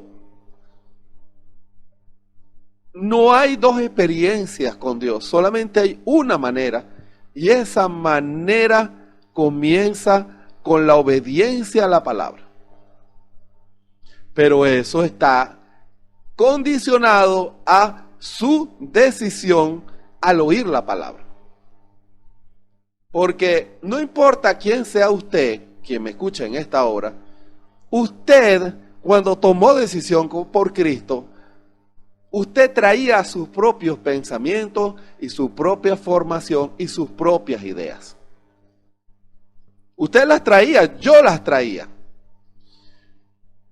No hay dos experiencias con Dios, solamente hay una manera, y esa manera comienza con la obediencia a la palabra. Pero eso está condicionado a su decisión al oír la palabra. Porque no importa quién sea usted, quien me escucha en esta hora, usted cuando tomó decisión por Cristo, usted traía sus propios pensamientos y su propia formación y sus propias ideas. Usted las traía, yo las traía.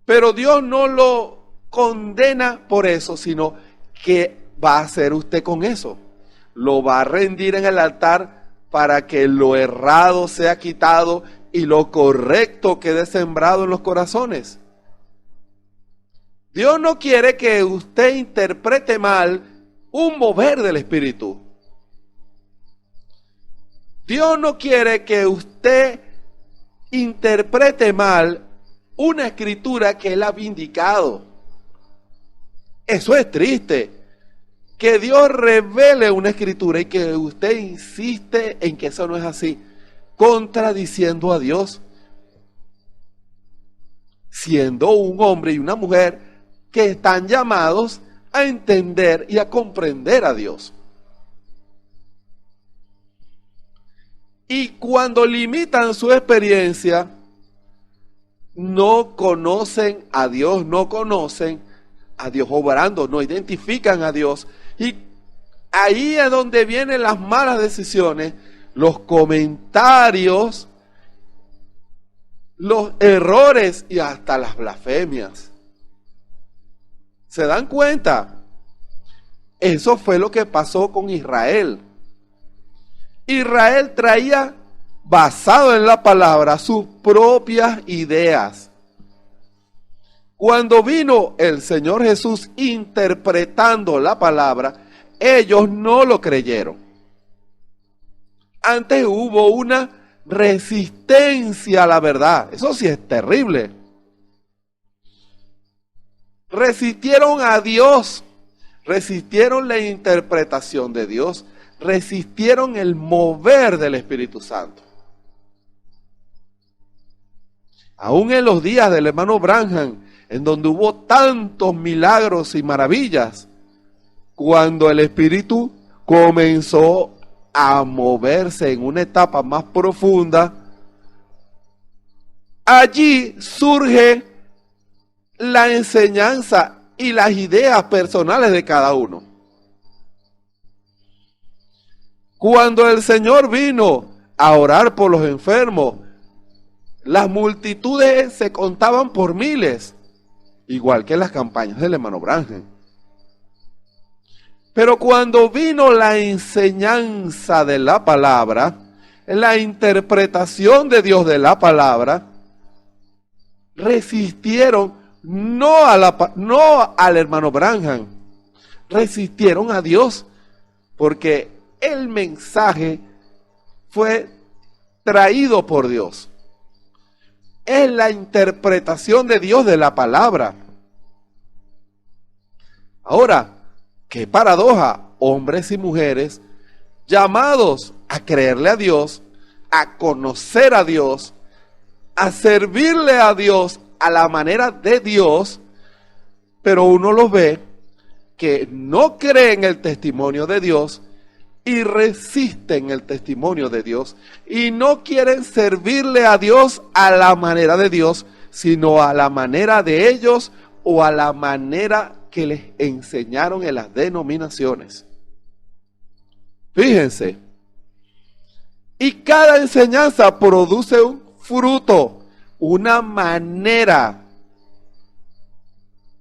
Pero Dios no lo condena por eso, sino que va a hacer usted con eso. Lo va a rendir en el altar para que lo errado sea quitado y lo correcto quede sembrado en los corazones. Dios no quiere que usted interprete mal un mover del Espíritu. Dios no quiere que usted interprete mal una escritura que Él ha vindicado. Eso es triste. Que Dios revele una escritura y que usted insiste en que eso no es así, contradiciendo a Dios, siendo un hombre y una mujer que están llamados a entender y a comprender a Dios. Y cuando limitan su experiencia, no conocen a Dios, no conocen a Dios obrando, no identifican a Dios. Y ahí es donde vienen las malas decisiones, los comentarios, los errores y hasta las blasfemias. ¿Se dan cuenta? Eso fue lo que pasó con Israel. Israel traía, basado en la palabra, sus propias ideas. Cuando vino el Señor Jesús interpretando la palabra, ellos no lo creyeron. Antes hubo una resistencia a la verdad. Eso sí es terrible. Resistieron a Dios, resistieron la interpretación de Dios, resistieron el mover del Espíritu Santo. Aún en los días del hermano Branham, en donde hubo tantos milagros y maravillas, cuando el Espíritu comenzó a moverse en una etapa más profunda, allí surge la enseñanza y las ideas personales de cada uno. Cuando el Señor vino a orar por los enfermos, las multitudes se contaban por miles. igual que las campañas del hermano Branham. Pero cuando vino la enseñanza de la palabra, la interpretación de Dios de la palabra, resistieron no al hermano Branham, resistieron a Dios, porque el mensaje fue traído por Dios. Es la interpretación de Dios de la palabra. Ahora, qué paradoja, hombres y mujeres llamados a creerle a Dios, a conocer a Dios, a servirle a Dios a la manera de Dios, pero uno los ve que no creen el testimonio de Dios y resisten el testimonio de Dios y no quieren servirle a Dios a la manera de Dios, sino a la manera de ellos o a la manera que les enseñaron en las denominaciones. Fíjense, y cada enseñanza produce un fruto, una manera.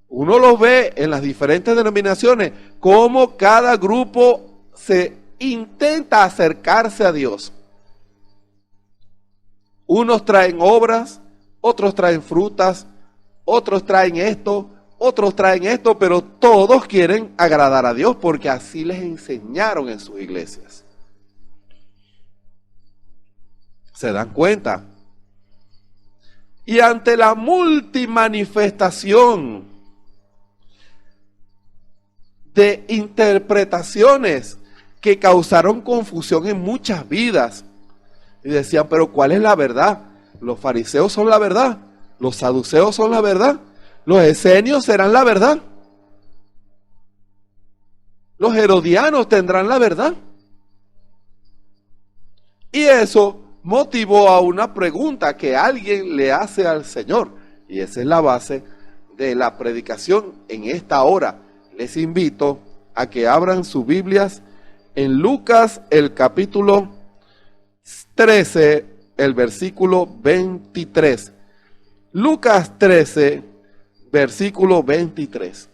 Uno lo ve en las diferentes denominaciones, cómo cada grupo se intenta acercarse a Dios. Unos traen obras, otros traen frutas, otros traen esto, otros traen esto, pero todos quieren agradar a Dios porque así les enseñaron en sus iglesias. ¿Se dan cuenta? Y ante la multimanifestación de interpretaciones que causaron confusión en muchas vidas, y decían, pero ¿cuál es la verdad? ¿Los fariseos son la verdad? ¿Los saduceos son la verdad? ¿Los esenios serán la verdad? ¿Los herodianos tendrán la verdad? Y eso motivó a una pregunta que alguien le hace al Señor. Y esa es la base de la predicación en esta hora. Les invito a que abran sus Biblias en Lucas, el capítulo 13, el versículo 23. Lucas 13, versículo 23.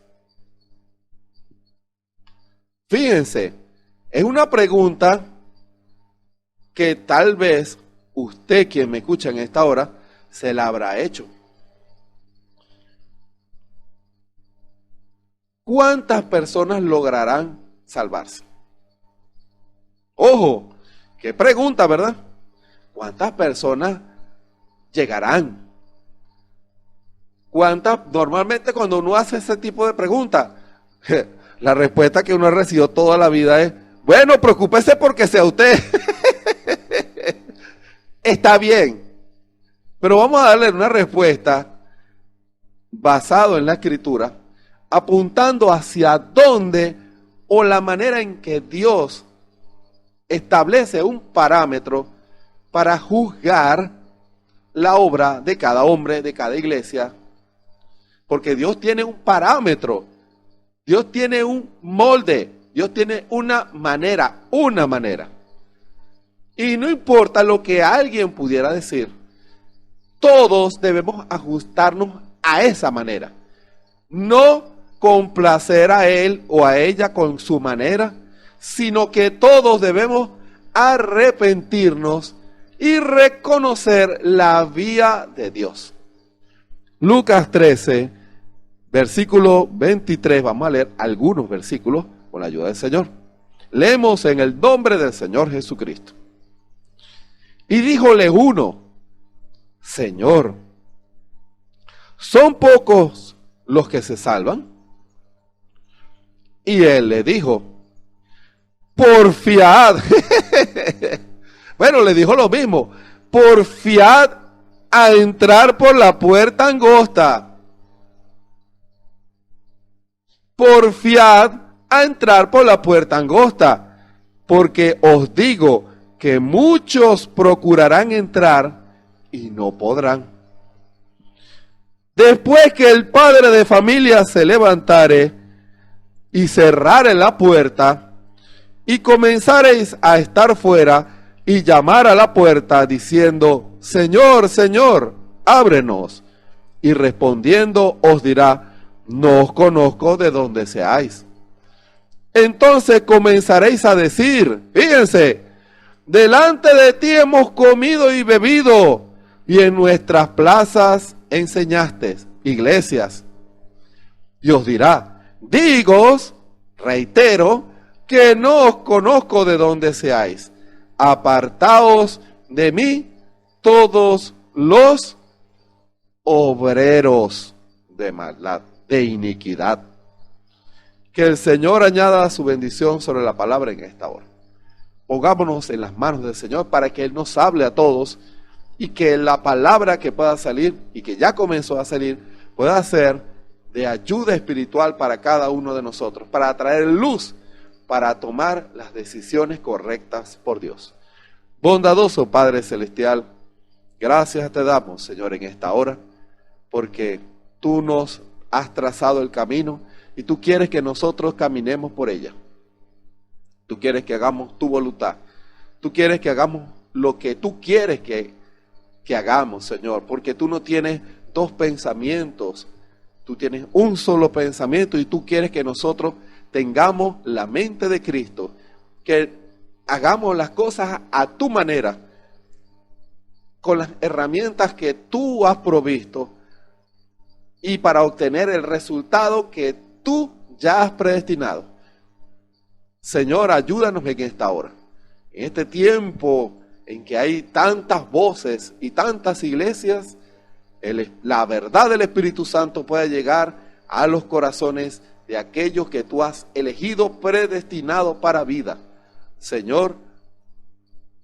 Fíjense, es una pregunta que tal vez usted, quien me escucha en esta hora, se la habrá hecho. ¿Cuántas personas lograrán salvarse? Ojo, qué pregunta, ¿verdad? ¿Cuántas personas llegarán? ¿Cuántas? Normalmente cuando uno hace ese tipo de preguntas, la respuesta que uno ha recibido toda la vida es, bueno, preocúpese porque sea usted. Está bien, pero vamos a darle una respuesta basado en la Escritura, apuntando hacia dónde o la manera en que Dios establece un parámetro para juzgar la obra de cada hombre, de cada iglesia, porque Dios tiene un parámetro, Dios tiene un molde, Dios tiene una manera. Y no importa lo que alguien pudiera decir, todos debemos ajustarnos a esa manera. No complacer a él o a ella con su manera, sino que todos debemos arrepentirnos y reconocer la vía de Dios. Lucas 13, versículo 23, vamos a leer algunos versículos con la ayuda del Señor. Leemos en el nombre del Señor Jesucristo. Y díjole uno, Señor, ¿son pocos los que se salvan? Y él le dijo, porfiad. Bueno, le dijo lo mismo, porfiad a entrar por la puerta angosta. Porfiad a entrar por la puerta angosta, porque os digo que muchos procurarán entrar y no podrán. Después que el padre de familia se levantare y cerrare la puerta, y comenzareis a estar fuera y llamar a la puerta diciendo, Señor, Señor, ábrenos. y respondiendo os dirá, no os conozco de dónde seáis. Entonces comenzaréis a decir, fíjense, delante de ti hemos comido y bebido, y en nuestras plazas enseñaste, iglesias. Y os dirá, digos, reitero, que no os conozco de dónde seáis. Apartaos de mí todos los obreros de maldad, de iniquidad. Que el Señor añada su bendición sobre la palabra en esta hora. Pongámonos en las manos del Señor para que Él nos hable a todos y que la palabra que pueda salir y que ya comenzó a salir pueda ser de ayuda espiritual para cada uno de nosotros, para traer luz, para tomar las decisiones correctas por Dios. Bondadoso Padre Celestial, gracias te damos, Señor, en esta hora, porque tú nos has trazado el camino y tú quieres que nosotros caminemos por ella. Tú quieres que hagamos tu voluntad. Tú quieres que hagamos lo que tú quieres que hagamos, Señor, porque tú no tienes dos pensamientos, tú tienes un solo pensamiento y tú quieres que nosotros tengamos la mente de Cristo, que hagamos las cosas a tu manera, con las herramientas que tú has provisto y para obtener el resultado que tú ya has predestinado. Señor, ayúdanos en esta hora, en este tiempo en que hay tantas voces y tantas iglesias, la verdad del Espíritu Santo puede llegar a los corazones de aquellos que tú has elegido, predestinado para vida. Señor,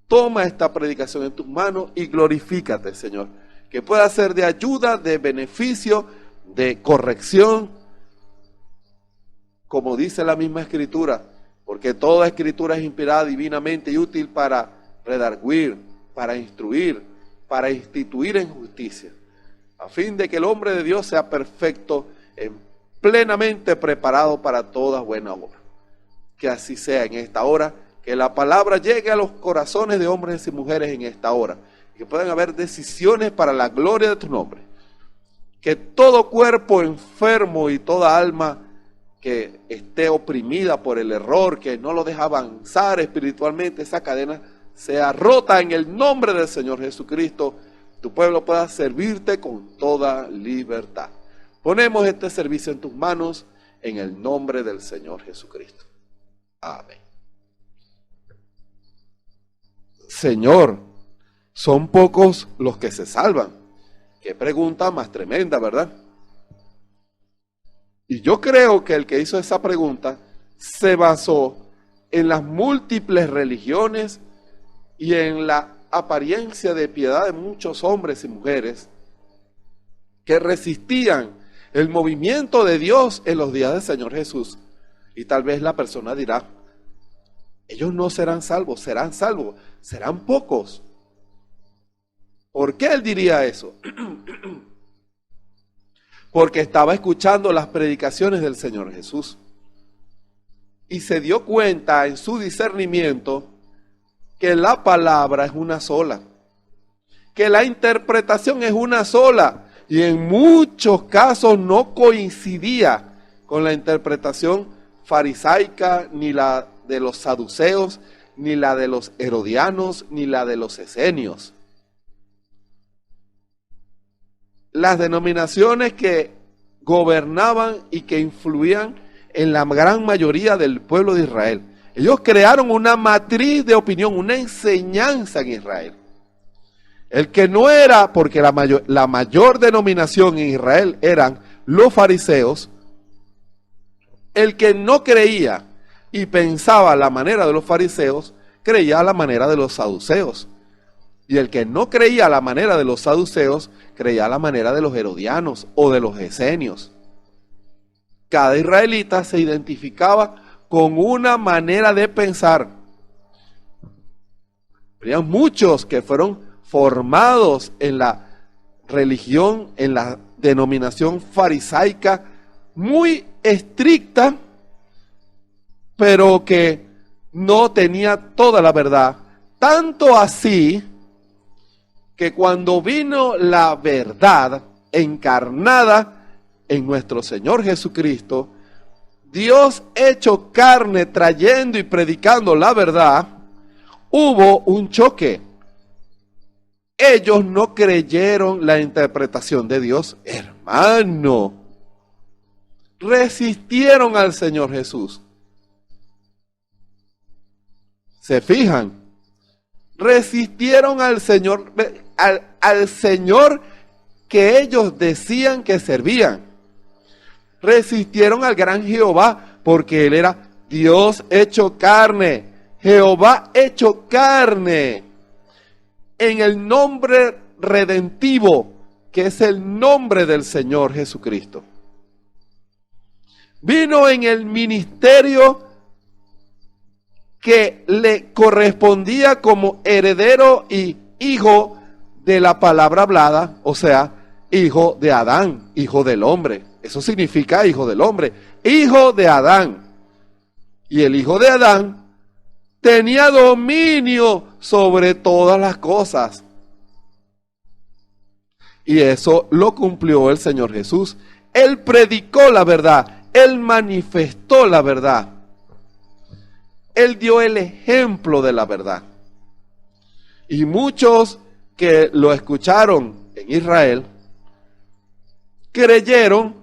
toma esta predicación en tus manos y glorifícate, Señor, que pueda ser de ayuda, de beneficio, de corrección, como dice la misma Escritura, porque toda Escritura es inspirada divinamente y útil para redarguir, para instruir, para instituir en justicia, a fin de que el hombre de Dios sea perfecto, plenamente preparado para toda buena obra. Que así sea en esta hora, que la palabra llegue a los corazones de hombres y mujeres en esta hora, y que puedan haber decisiones para la gloria de tu nombre. Que todo cuerpo enfermo y toda alma que esté oprimida por el error, que no lo deja avanzar espiritualmente, esa cadena sea rota en el nombre del Señor Jesucristo. Tu pueblo pueda servirte con toda libertad. Ponemos este servicio en tus manos en el nombre del Señor Jesucristo. Amén. Señor, son pocos los que se salvan. Qué pregunta más tremenda, ¿verdad? Y yo creo que el que hizo esa pregunta se basó en las múltiples religiones y en la apariencia de piedad de muchos hombres y mujeres que resistían el movimiento de Dios en los días del Señor Jesús. Y tal vez la persona dirá, ellos no serán salvos, serán pocos. ¿Por qué él diría eso? Porque estaba escuchando las predicaciones del Señor Jesús y se dio cuenta en su discernimiento que la palabra es una sola, que la interpretación es una sola y en muchos casos no coincidía con la interpretación farisaica, ni la de los saduceos, ni la de los herodianos, ni la de los esenios. Las denominaciones que gobernaban y que influían en la gran mayoría del pueblo de Israel. Ellos crearon una matriz de opinión, una enseñanza en Israel. El que no era, porque la mayor denominación en Israel eran los fariseos, el que no creía y pensaba a la manera de los fariseos, creía a la manera de los saduceos. Y el que no creía a la manera de los saduceos, creía a la manera de los herodianos o de los esenios. Cada israelita se identificaba con una manera de pensar. Había muchos que fueron formados en la religión, en la denominación farisaica, muy estricta, pero que no tenía toda la verdad. Tanto así que cuando vino la verdad, encarnada en nuestro Señor Jesucristo, Dios hecho carne, trayendo y predicando la verdad, hubo un choque. Ellos no creyeron la interpretación de Dios, hermano. Resistieron al Señor Jesús. ¿Se fijan? Resistieron al Señor, al Señor que ellos decían que servían. Resistieron al gran Jehová, porque Él era Dios hecho carne, Jehová hecho carne, en el nombre redentivo, que es el nombre del Señor Jesucristo. Vino en el ministerio que le correspondía como heredero y hijo de la palabra hablada, o sea, hijo de Adán, hijo del hombre. Eso significa hijo del hombre, hijo de Adán. Y el hijo de Adán tenía dominio sobre todas las cosas. Y eso lo cumplió el Señor Jesús. Él predicó la verdad, Él manifestó la verdad. Él dio el ejemplo de la verdad. Y muchos que lo escucharon en Israel creyeron,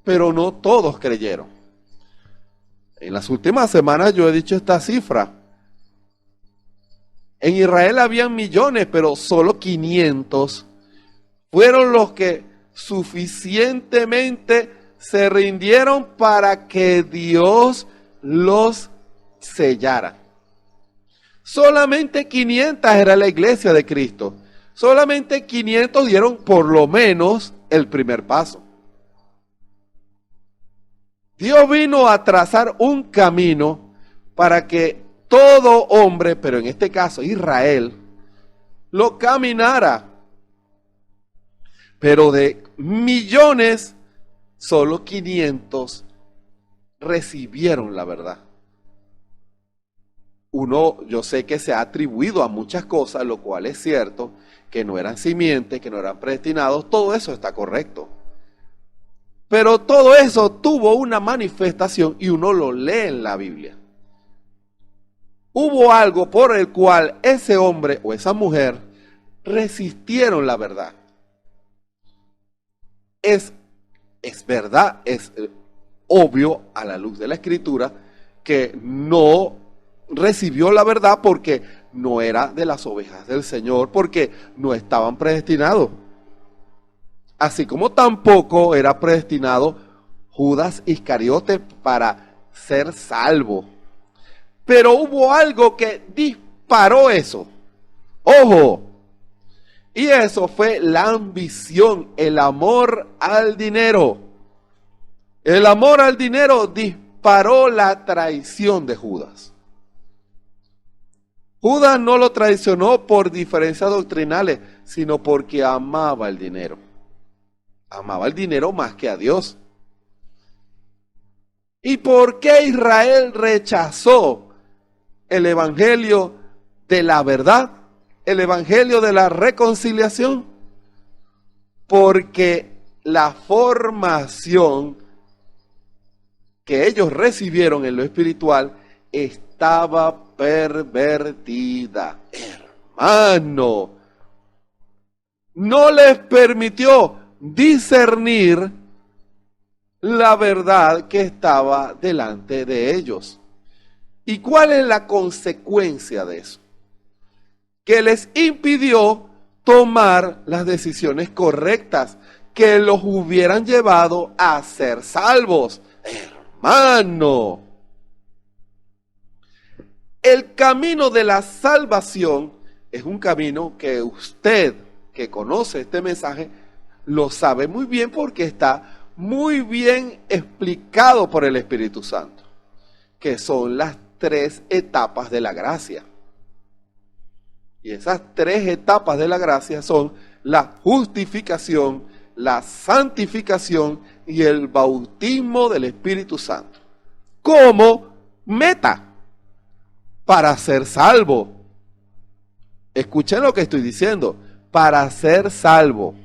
pero no todos creyeron. En las últimas semanas yo he dicho esta cifra. En Israel habían millones, pero solo 500 fueron los que suficientemente se rindieron para que Dios los sellara. Solamente 500 era la iglesia de Cristo. Solamente 500 dieron por lo menos el primer paso. Dios vino a trazar un camino para que todo hombre, pero en este caso Israel, lo caminara. Pero de millones, solo 500 recibieron la verdad. Yo sé que se ha atribuido a muchas cosas, lo cual es cierto, que no eran simientes, que no eran predestinados, todo eso está correcto. Pero todo eso tuvo una manifestación y uno lo lee en la Biblia. Hubo algo por el cual ese hombre o esa mujer resistieron la verdad. Es verdad, es obvio a la luz de la Escritura que no recibió la verdad porque no era de las ovejas del Señor, porque no estaban predestinados. Así como tampoco era predestinado Judas Iscariote para ser salvo. Pero hubo algo que disparó eso. ¡Ojo! Y eso fue la ambición, el amor al dinero. El amor al dinero disparó la traición de Judas. Judas no lo traicionó por diferencias doctrinales, sino porque amaba el dinero. Amaba el dinero más que a Dios. ¿Y por qué Israel rechazó el evangelio de la verdad? El evangelio de la reconciliación. Porque la formación que ellos recibieron en lo espiritual estaba pervertida. Hermano, no les permitió discernir la verdad que estaba delante de ellos. ¿Y cuál es la consecuencia de eso? Que les impidió tomar las decisiones correctas que los hubieran llevado a ser salvos. Hermano, el camino de la salvación es un camino que usted, que conoce este mensaje, lo sabe muy bien porque está muy bien explicado por el Espíritu Santo, que son las 3 etapas de la gracia. Y esas 3 etapas de la gracia son la justificación, la santificación y el bautismo del Espíritu Santo. Como meta para ser salvo. Escuchen lo que estoy diciendo, para ser salvo.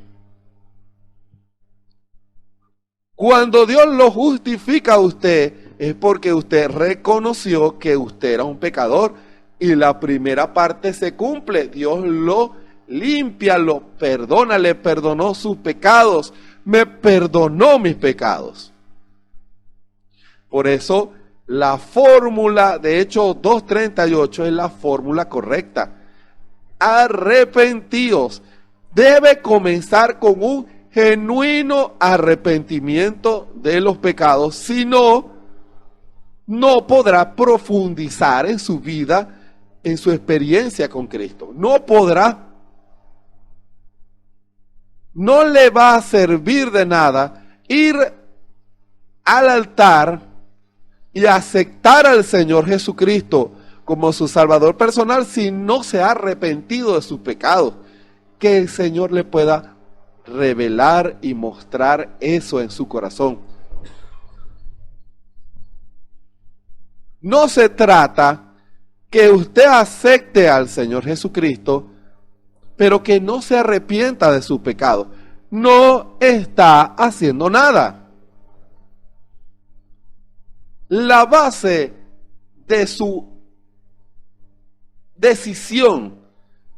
Cuando Dios lo justifica a usted, es porque usted reconoció que usted era un pecador y la primera parte se cumple. Dios lo limpia, lo perdona, le perdonó sus pecados, me perdonó mis pecados. Por eso la fórmula de Hechos 2:38 es la fórmula correcta. Arrepentíos. Debe comenzar con un genuino arrepentimiento de los pecados, si no, no podrá profundizar en su vida, en su experiencia con Cristo. No podrá. No le va a servir de nada ir al altar y aceptar al Señor Jesucristo como su Salvador personal si no se ha arrepentido de sus pecados. Que el Señor le pueda revelar y mostrar eso en su corazón. No se trata que usted acepte al Señor Jesucristo, pero que no se arrepienta de su pecado. No está haciendo nada. La base de su decisión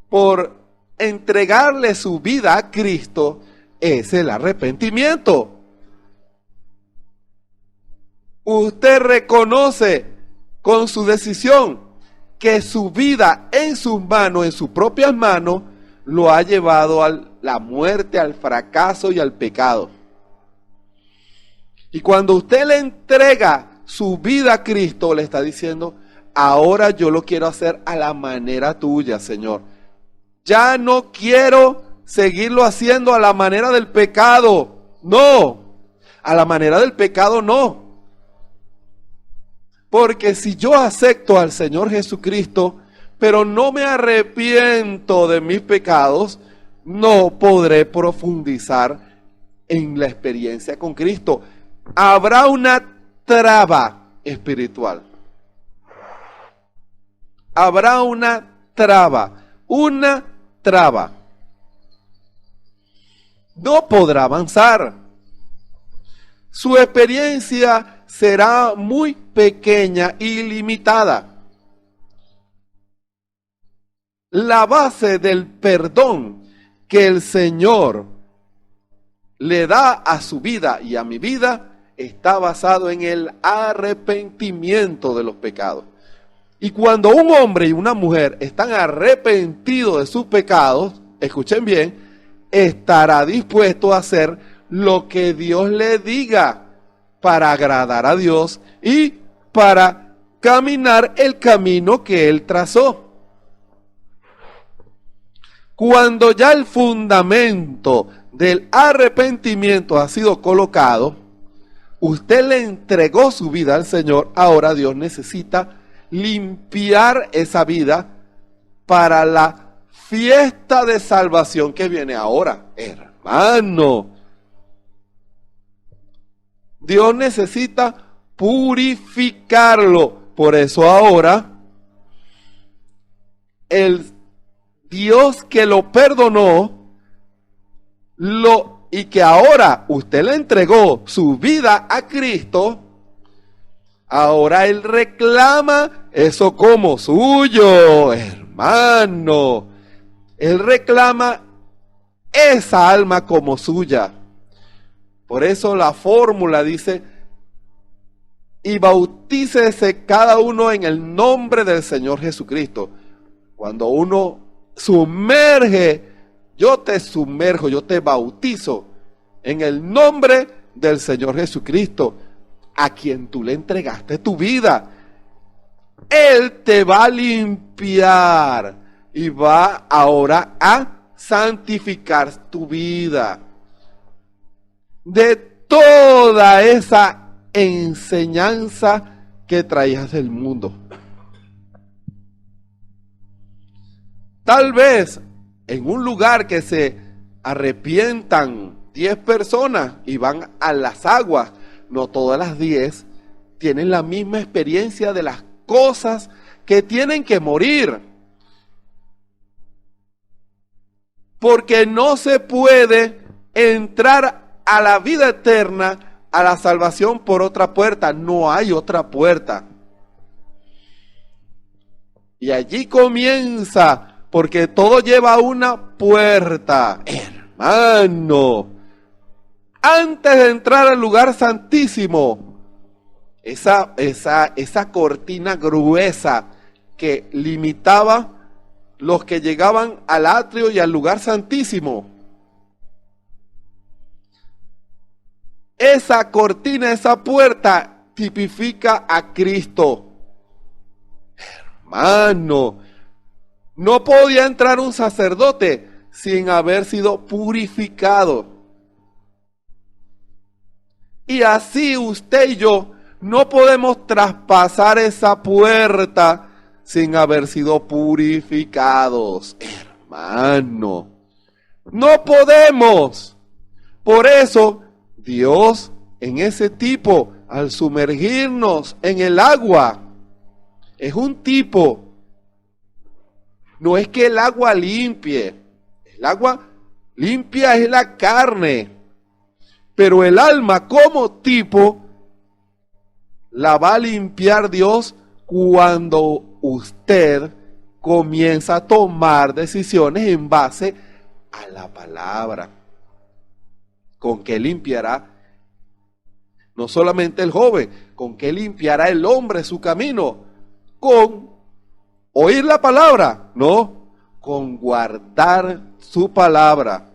por entregarle su vida a Cristo es el arrepentimiento. Usted reconoce con su decisión que su vida en sus manos, en sus propias manos, lo ha llevado a la muerte, al fracaso y al pecado. Y cuando usted le entrega su vida a Cristo, le está diciendo: ahora yo lo quiero hacer a la manera tuya, Señor. Ya no quiero seguirlo haciendo a la manera del pecado. No, a la manera del pecado no. Porque si yo acepto al Señor Jesucristo, pero no me arrepiento de mis pecados, no podré profundizar en la experiencia con Cristo. Habrá una traba espiritual. Habrá una traba. No podrá avanzar. Su experiencia será muy pequeña y limitada. La base del perdón que el Señor le da a su vida y a mi vida está basado en el arrepentimiento de los pecados. Y cuando un hombre y una mujer están arrepentidos de sus pecados, escuchen bien, estará dispuesto a hacer lo que Dios le diga para agradar a Dios y para caminar el camino que Él trazó. Cuando ya el fundamento del arrepentimiento ha sido colocado, usted le entregó su vida al Señor, ahora Dios necesita limpiar esa vida para la fiesta de salvación que viene ahora. Hermano, Dios necesita purificarlo. Por eso ahora el Dios que lo perdonó y que ahora usted le entregó su vida a Cristo, ahora Él reclama eso como suyo, hermano. Él reclama esa alma como suya. Por eso la fórmula dice: y bautícese cada uno en el nombre del Señor Jesucristo. Cuando uno sumerge, yo te sumerjo, yo te bautizo en el nombre del Señor Jesucristo, a quien tú le entregaste tu vida. Él te va a limpiar y va ahora a santificar tu vida de toda esa enseñanza que traías del mundo. Tal vez en un lugar que se arrepientan 10 personas y van a las aguas, no todas las 10 tienen la misma experiencia de las cosas que tienen que morir. Porque no se puede entrar a la vida eterna a la salvación por otra puerta. No hay otra puerta. Y allí comienza, porque todo lleva a una puerta. Hermano, antes de entrar al lugar santísimo, esa cortina gruesa que limitaba los que llegaban al atrio y al lugar santísimo. Esa cortina, esa puerta tipifica a Cristo. Hermano, no podía entrar un sacerdote sin haber sido purificado. Y así usted y yo no podemos traspasar esa puerta sin haber sido purificados. Hermano, no podemos. Por eso, Dios en ese tipo, al sumergirnos en el agua, es un tipo. No es que el agua limpie. El agua limpia es la carne. Pero el alma como tipo la va a limpiar Dios cuando usted comienza a tomar decisiones en base a la palabra. ¿Con qué limpiará? No solamente el joven, ¿con qué limpiará el hombre su camino? Con oír la palabra, no, con guardar su palabra.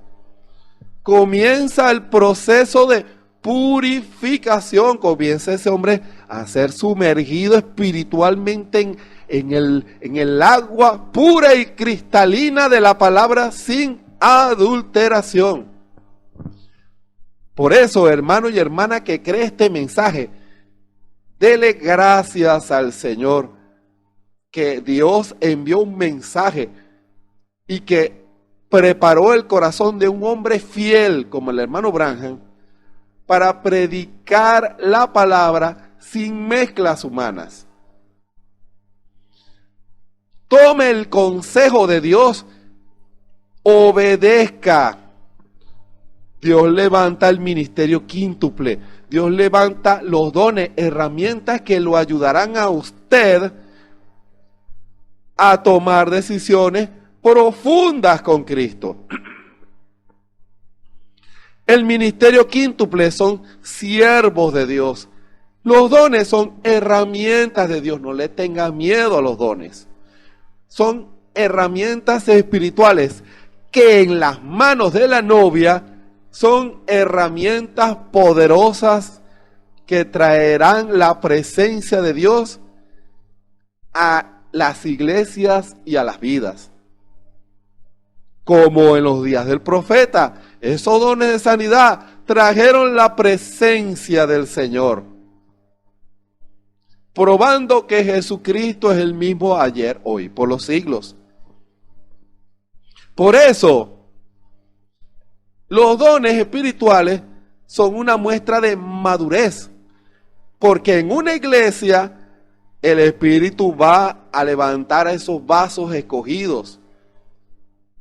Comienza el proceso de purificación, comienza ese hombre a ser sumergido espiritualmente en el agua pura y cristalina de la palabra sin adulteración. Por eso, hermano y hermana que cree este mensaje, dele gracias al Señor que Dios envió un mensaje y que preparó el corazón de un hombre fiel como el hermano Branham para predicar la palabra sin mezclas humanas. Tome el consejo de Dios, obedezca. Dios levanta el ministerio quíntuple. Dios levanta los dones, herramientas que lo ayudarán a usted a tomar decisiones profundas con Cristo. El ministerio quíntuple son siervos de Dios. Los dones son herramientas de Dios. No le tenga miedo a los dones. Son herramientas espirituales que en las manos de la novia son herramientas poderosas que traerán la presencia de Dios a las iglesias y a las vidas. Como en los días del profeta, esos dones de sanidad trajeron la presencia del Señor, probando que Jesucristo es el mismo ayer, hoy, por los siglos. Por eso, los dones espirituales son una muestra de madurez, porque en una iglesia el Espíritu va a levantar a esos vasos escogidos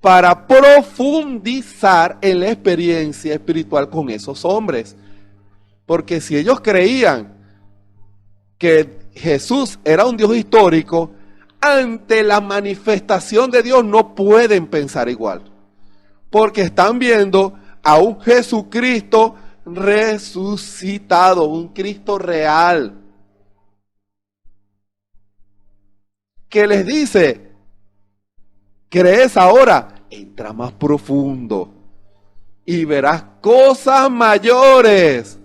para profundizar en la experiencia espiritual con esos hombres. Porque si ellos creían que Jesús era un Dios histórico, ante la manifestación de Dios no pueden pensar igual. Porque están viendo a un Jesucristo resucitado, un Cristo real, que les dice: ¿crees ahora? Entra más profundo y verás cosas mayores.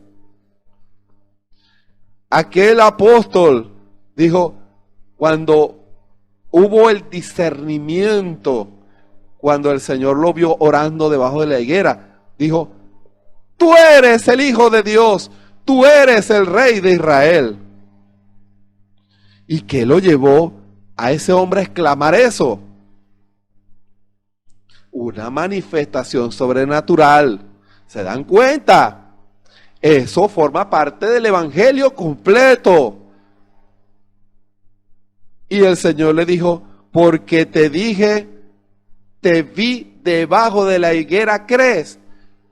Aquel apóstol dijo, cuando hubo el discernimiento, cuando el Señor lo vio orando debajo de la higuera, dijo: tú eres el Hijo de Dios, tú eres el Rey de Israel. ¿Y qué lo llevó a ese hombre a exclamar eso? Una manifestación sobrenatural. ¿Se dan cuenta? Eso forma parte del evangelio completo. Y el Señor le dijo: porque te dije, te vi debajo de la higuera, ¿crees?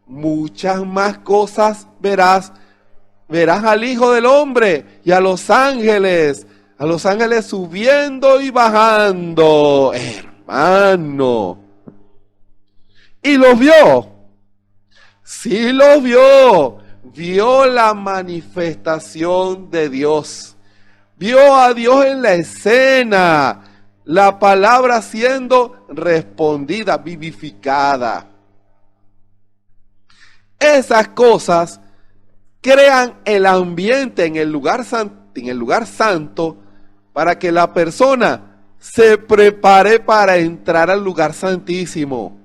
Muchas más cosas verás verás al Hijo del Hombre y a los ángeles subiendo y bajando, hermano. Y los vio. Sí los vio. Vio la manifestación de Dios. Vio a Dios en la escena. La palabra siendo respondida, vivificada. Esas cosas crean el ambiente en el lugar santo para que la persona se prepare para entrar al lugar santísimo,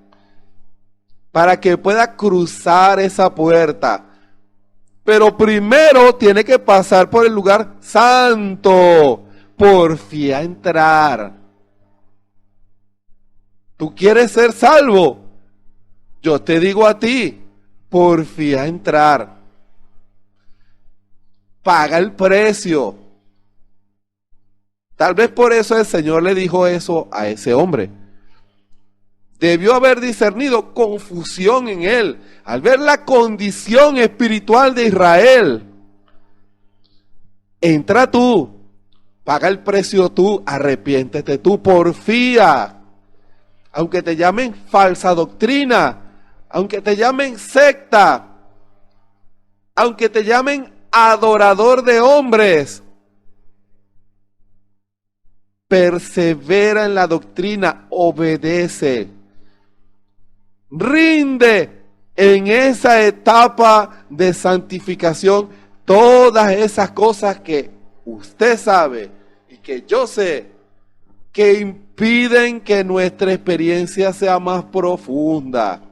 para que pueda cruzar esa puerta. Pero primero tiene que pasar por el lugar santo, porfía entrar. ¿Tú quieres ser salvo? Yo te digo a ti, porfía entrar. Paga el precio. Tal vez por eso el Señor le dijo eso a ese hombre. Debió haber discernido confusión en él al ver la condición espiritual de Israel. Entra tú, paga el precio tú, arrepiéntete tú, porfía. Aunque te llamen falsa doctrina, aunque te llamen secta, aunque te llamen adorador de hombres, persevera en la doctrina, obedece, rinde en esa etapa de santificación todas esas cosas que usted sabe y que yo sé que impiden que nuestra experiencia sea más profunda.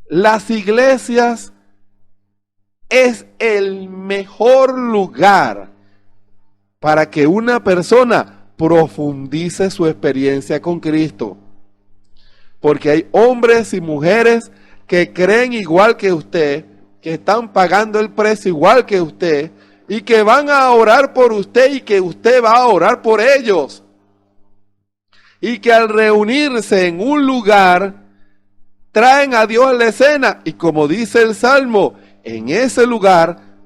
Las iglesias es el mejor lugar para que una persona profundice su experiencia con Cristo. Porque hay hombres y mujeres que creen igual que usted, que están pagando el precio igual que usted, y que van a orar por usted y que usted va a orar por ellos. Y que al reunirse en un lugar, traen a Dios a la escena. Y como dice el Salmo, en ese lugar,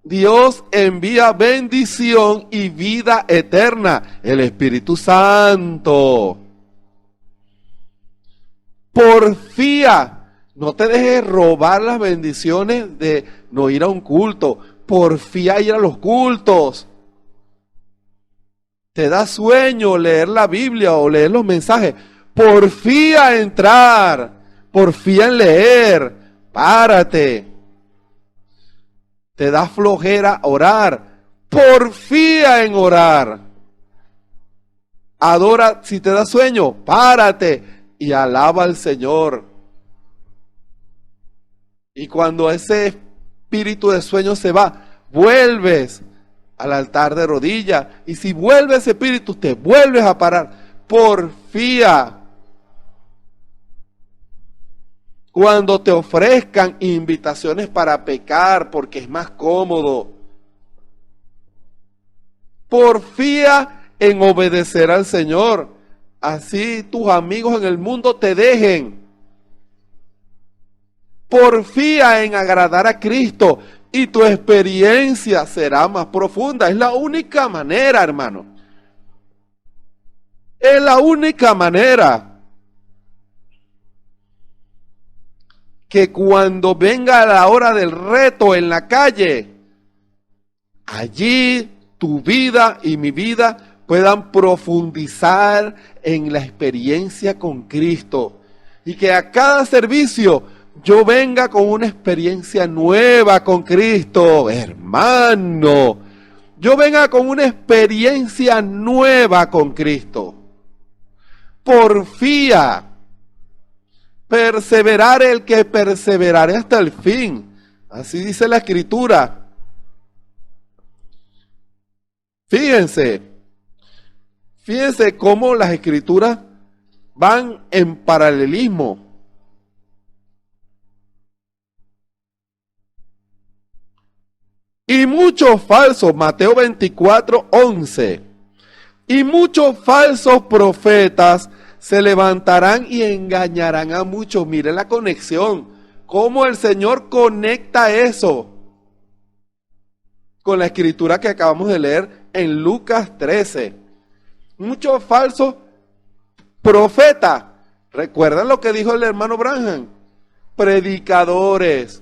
Dios envía bendición y vida eterna, el Espíritu Santo. Porfía, no te dejes robar las bendiciones de no ir a un culto. Porfía ir a los cultos. Te da sueño leer la Biblia o leer los mensajes. Porfía entrar. Porfía en leer. Párate. Te da flojera orar. Porfía en orar. Adora, si te da sueño, párate y alaba al Señor. Y cuando ese espíritu de sueño se va, vuelves al altar de rodillas. Y si vuelve ese espíritu, te vuelves a parar. Porfía. Cuando te ofrezcan invitaciones para pecar, porque es más cómodo, porfía en obedecer al Señor. Así tus amigos en el mundo te dejen. Porfía en agradar a Cristo y tu experiencia será más profunda. Es la única manera, hermano. Es la única manera. Que cuando venga la hora del reto en la calle, allí tu vida y mi vida puedan profundizar en la experiencia con Cristo. Y que a cada servicio yo venga con una experiencia nueva con Cristo, hermano. Yo venga con una experiencia nueva con Cristo. Porfía. Perseverar el que perseverare hasta el fin. Así dice la Escritura. Fíjense cómo las Escrituras van en paralelismo. Y muchos falsos, Mateo 24:11, y muchos falsos profetas se levantarán y engañarán a muchos. Mire la conexión ¿Cómo el Señor conecta eso con la escritura que acabamos de leer en Lucas 13? Muchos falsos profetas. ¿Recuerdan lo que dijo el hermano Branham? Predicadores.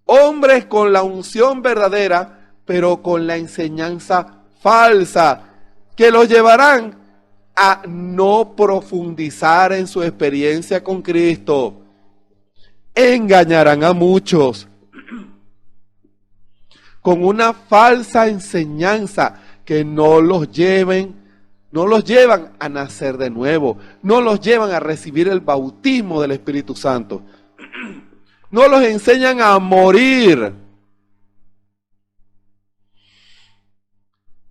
Hombres con la unción verdadera, pero con la enseñanza falsa, que los llevarán a no profundizar en su experiencia con Cristo. Engañarán a muchos con una falsa enseñanza que no los llevan a nacer de nuevo, no los llevan a recibir el bautismo del Espíritu Santo, no los enseñan a morir.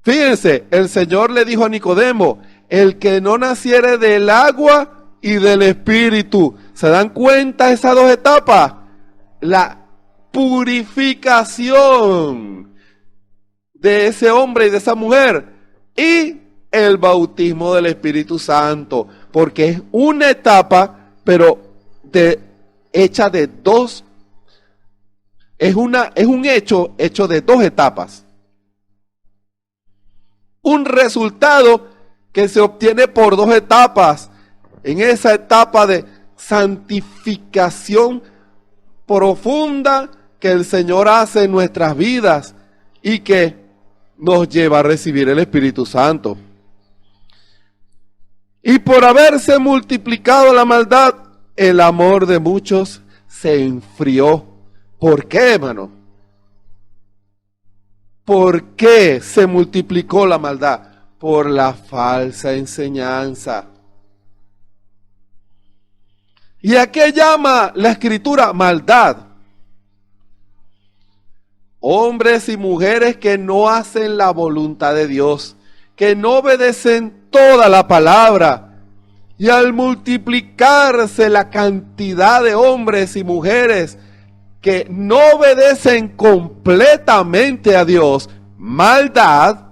Fíjense, el Señor le dijo a Nicodemo, el que no naciere del agua y del Espíritu. ¿Se dan cuenta esas dos etapas? La purificación de ese hombre y de esa mujer y el bautismo del Espíritu Santo, porque es una etapa, pero hecha de dos, es un hecho de dos etapas. Un resultado que se obtiene por dos etapas. En esa etapa de santificación profunda que el Señor hace en nuestras vidas y que nos lleva a recibir el Espíritu Santo. Y por haberse multiplicado la maldad, el amor de muchos se enfrió. ¿Por qué, hermano? ¿Por qué se multiplicó la maldad? Por la falsa enseñanza. ¿Y a qué llama la Escritura maldad? Hombres y mujeres que no hacen la voluntad de Dios, que no obedecen toda la palabra. Y al multiplicarse la cantidad de hombres y mujeres que no obedecen completamente a Dios, maldad,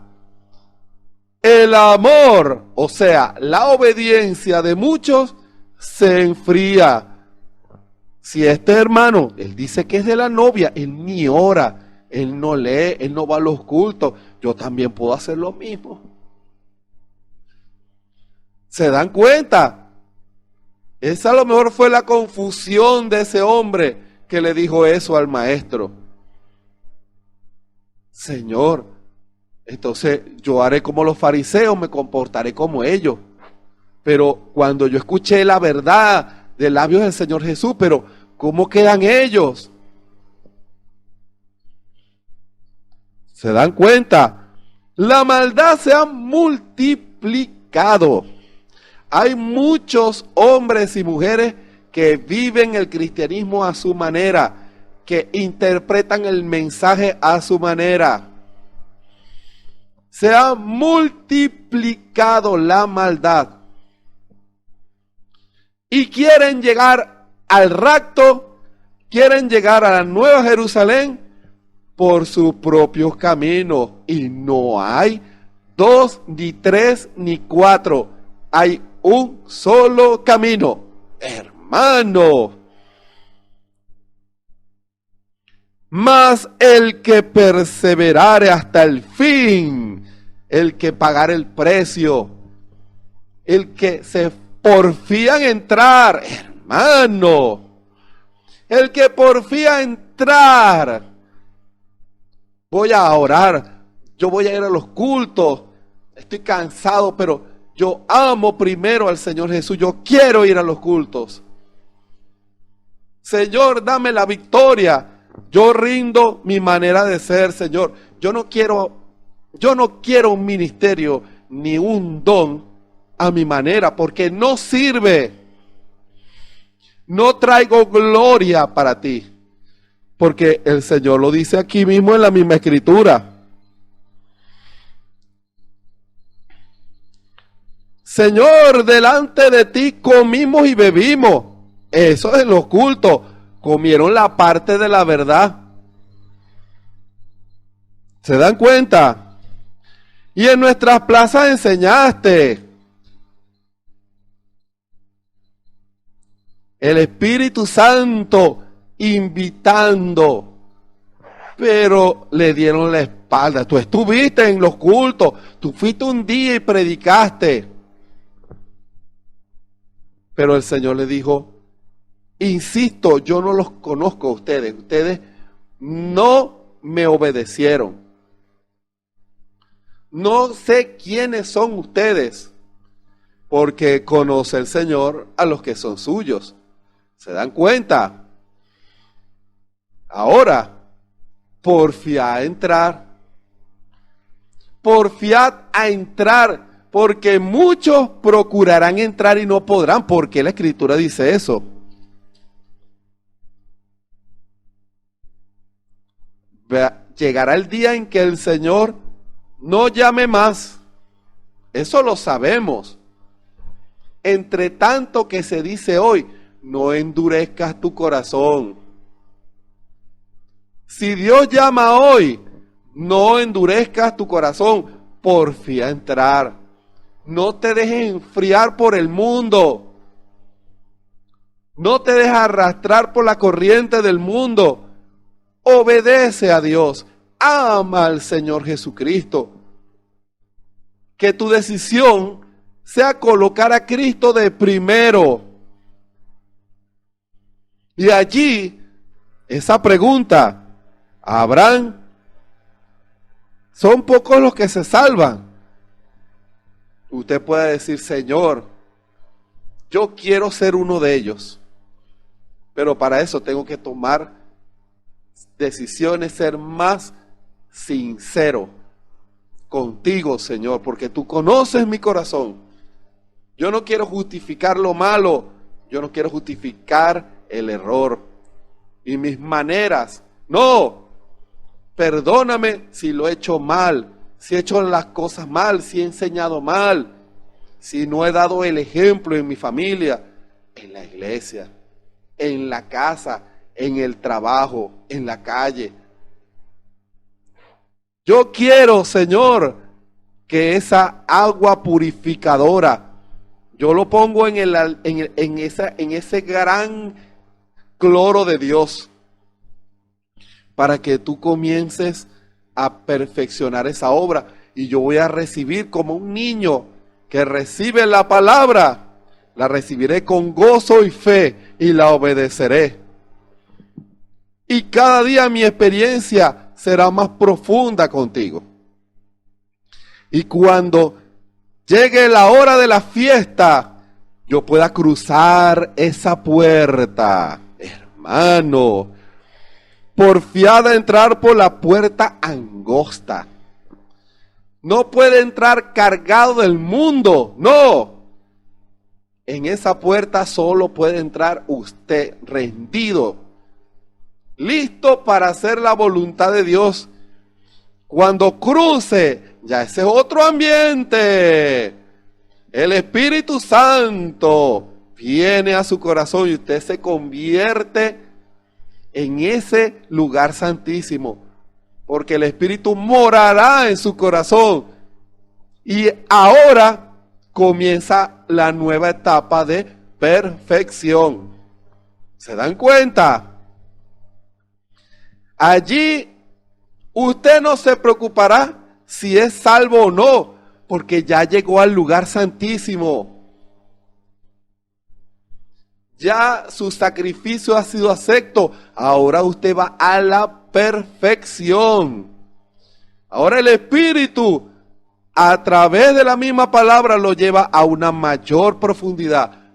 el amor, o sea, la obediencia de muchos, se enfría. Si este hermano, él dice que es de la novia, él ni ora, él no lee, él no va a los cultos, yo también puedo hacer lo mismo. ¿Se dan cuenta? Esa a lo mejor fue la confusión de ese hombre que le dijo eso al maestro. Señor, entonces yo haré como los fariseos, me comportaré como ellos. Pero cuando yo escuché la verdad de labios del Señor Jesús, pero ¿cómo quedan ellos? ¿Se dan cuenta? La maldad se ha multiplicado. Hay muchos hombres y mujeres que viven el cristianismo a su manera, que interpretan el mensaje a su manera. Se ha multiplicado la maldad. Y quieren llegar al rapto, quieren llegar a la Nueva Jerusalén por sus propios caminos. Y no hay 2, ni 3, ni 4. Hay un solo camino. Hermano. Mas el que perseverare hasta el fin, el que pagare el precio, el que se porfía en entrar, hermano, el que porfía entrar, voy a orar, yo voy a ir a los cultos, estoy cansado, pero yo amo primero al Señor Jesús, yo quiero ir a los cultos. Señor, dame la victoria. Yo rindo mi manera de ser, Señor. Yo no quiero un ministerio ni un don a mi manera, porque no sirve. No traigo gloria para ti, porque el Señor lo dice aquí mismo en la misma escritura. Señor, delante de ti comimos y bebimos. Eso es en los cultos. Comieron la parte de la verdad. ¿Se dan cuenta? Y en nuestras plazas enseñaste. El Espíritu Santo invitando, pero le dieron la espalda. Tú estuviste en los cultos, tú fuiste un día y predicaste. Pero el Señor le dijo, insisto, yo no los conozco a ustedes. Ustedes no me obedecieron. No sé quiénes son ustedes, porque conoce el Señor a los que son suyos. ¿Se dan cuenta? Ahora, porfiad a entrar. Porfiad a entrar, porque muchos procurarán entrar y no podrán. ¿Por qué la Escritura dice eso? Llegará el día en que el Señor no llame más. Eso lo sabemos. Entre tanto que se dice hoy, no endurezcas tu corazón. Si Dios llama hoy, no endurezcas tu corazón. Porfía a entrar. No te dejes enfriar por el mundo. No te dejes arrastrar por la corriente del mundo. Obedece a Dios. Ama al Señor Jesucristo. Que tu decisión sea colocar a Cristo de primero. Y allí, esa pregunta, ¿habrán? Son pocos los que se salvan. Usted puede decir, Señor, yo quiero ser uno de ellos. Pero para eso tengo que tomar decisiones, ser más sincero contigo, Señor, porque tú conoces mi corazón. Yo no quiero justificar lo malo, yo no quiero justificar el error y mis maneras. No, perdóname si lo he hecho mal, si he hecho las cosas mal, si he enseñado mal, si no he dado el ejemplo en mi familia, en la iglesia, en la casa, en el trabajo, en la calle. Yo quiero, Señor, que esa agua purificadora, yo lo pongo en ese gran cloro de Dios, para que tú comiences a perfeccionar esa obra. Y yo voy a recibir como un niño que recibe la palabra, la recibiré con gozo y fe y la obedeceré. Y cada día mi experiencia será más profunda contigo. Y cuando llegue la hora de la fiesta, yo pueda cruzar esa puerta, hermano, porfiada a entrar por la puerta angosta. No puede entrar cargado del mundo, no. En esa puerta solo puede entrar usted rendido, listo para hacer la voluntad de Dios. Cuando cruce, ya ese es otro ambiente. El Espíritu Santo viene a su corazón y usted se convierte en ese lugar santísimo, porque el Espíritu morará en su corazón. Y ahora comienza la nueva etapa de perfección. ¿Se dan cuenta? Allí usted no se preocupará si es salvo o no, porque ya llegó al lugar santísimo. Ya su sacrificio ha sido acepto. Ahora usted va a la perfección. Ahora el Espíritu, a través de la misma palabra, lo lleva a una mayor profundidad,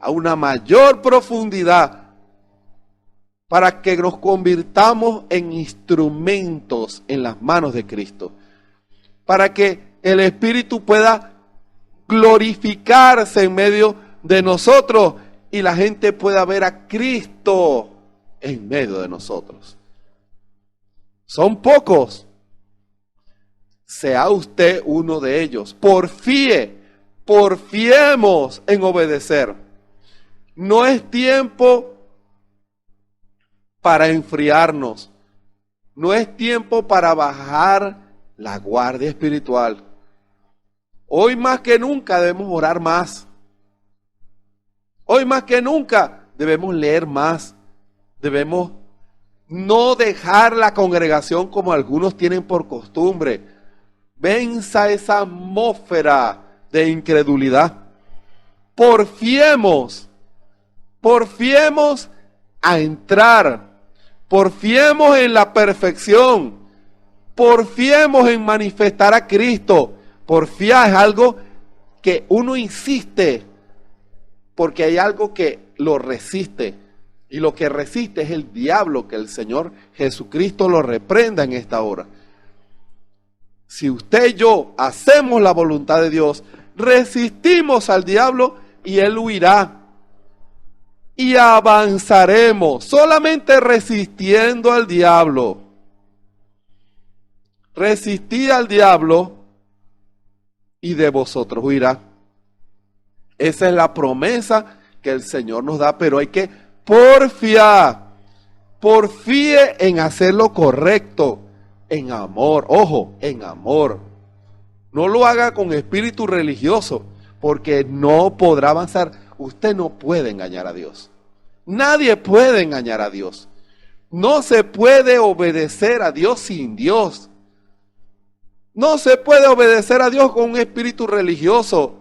para que nos convirtamos en instrumentos en las manos de Cristo, para que el Espíritu pueda glorificarse en medio de nosotros y la gente pueda ver a Cristo en medio de nosotros. Son pocos. Sea usted uno de ellos. Porfiemos en obedecer. No es tiempo para enfriarnos. No es tiempo para bajar la guardia espiritual. Hoy más que nunca debemos orar más. Hoy más que nunca debemos leer más, debemos no dejar la congregación como algunos tienen por costumbre. Venza esa atmósfera de incredulidad. Porfiemos a entrar, porfiemos en la perfección, porfiemos en manifestar a Cristo. Porfiar es algo que uno insiste, porque hay algo que lo resiste, y lo que resiste es el diablo, que el Señor Jesucristo lo reprenda en esta hora. Si usted y yo hacemos la voluntad de Dios, resistimos al diablo y él huirá. Y avanzaremos solamente resistiendo al diablo. Resistid al diablo y de vosotros huirá. Esa es la promesa que el Señor nos da, pero hay que porfiar. Porfíe en hacer lo correcto, en amor. Ojo, en amor. No lo haga con espíritu religioso, porque no podrá avanzar. Usted no puede engañar a Dios. Nadie puede engañar a Dios. No se puede obedecer a Dios sin Dios. No se puede obedecer a Dios con un espíritu religioso.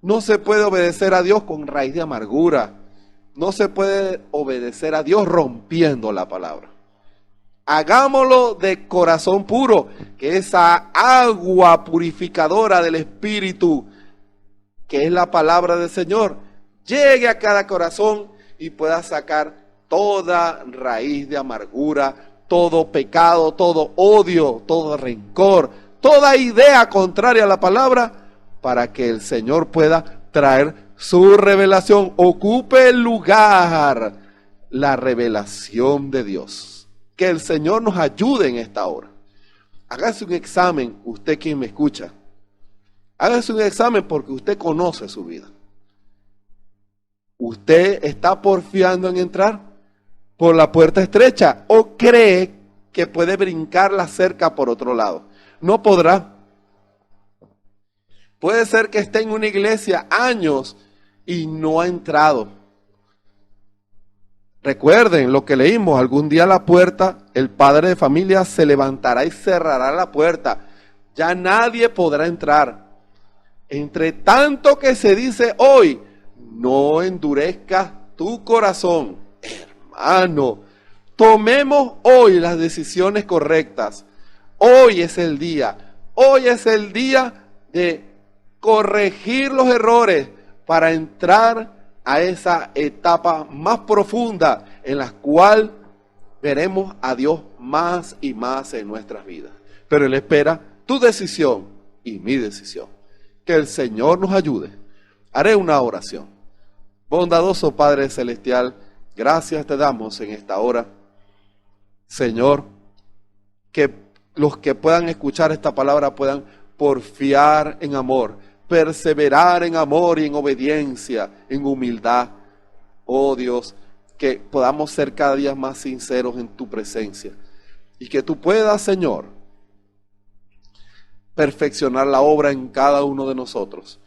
No se puede obedecer a Dios con raíz de amargura. No se puede obedecer a Dios rompiendo la palabra. Hagámoslo de corazón puro, que esa agua purificadora del Espíritu, que es la palabra del Señor, llegue a cada corazón y pueda sacar toda raíz de amargura, todo pecado, todo odio, todo rencor, toda idea contraria a la palabra, para que el Señor pueda traer su revelación. Ocupe el lugar, la revelación de Dios. Que el Señor nos ayude en esta hora. Hágase un examen, usted quien me escucha. Hágase un examen porque usted conoce su vida. ¿Usted está porfiando en entrar por la puerta estrecha o cree que puede brincar la cerca por otro lado? No podrá. Puede ser que esté en una iglesia años y no ha entrado. Recuerden lo que leímos, algún día la puerta, el padre de familia se levantará y cerrará la puerta. Ya nadie podrá entrar. Entre tanto que se dice hoy, no endurezcas tu corazón. Hermano, tomemos hoy las decisiones correctas. Hoy es el día de corregir los errores para entrar a esa etapa más profunda en la cual veremos a Dios más y más en nuestras vidas. Pero Él espera tu decisión y mi decisión. Que el Señor nos ayude. Haré una oración. Bondadoso Padre Celestial, gracias te damos en esta hora. Señor, que los que puedan escuchar esta palabra puedan porfiar en amor, perseverar en amor y en obediencia, en humildad. Oh Dios, que podamos ser cada día más sinceros en tu presencia. Y que tú puedas, Señor, perfeccionar la obra en cada uno de nosotros.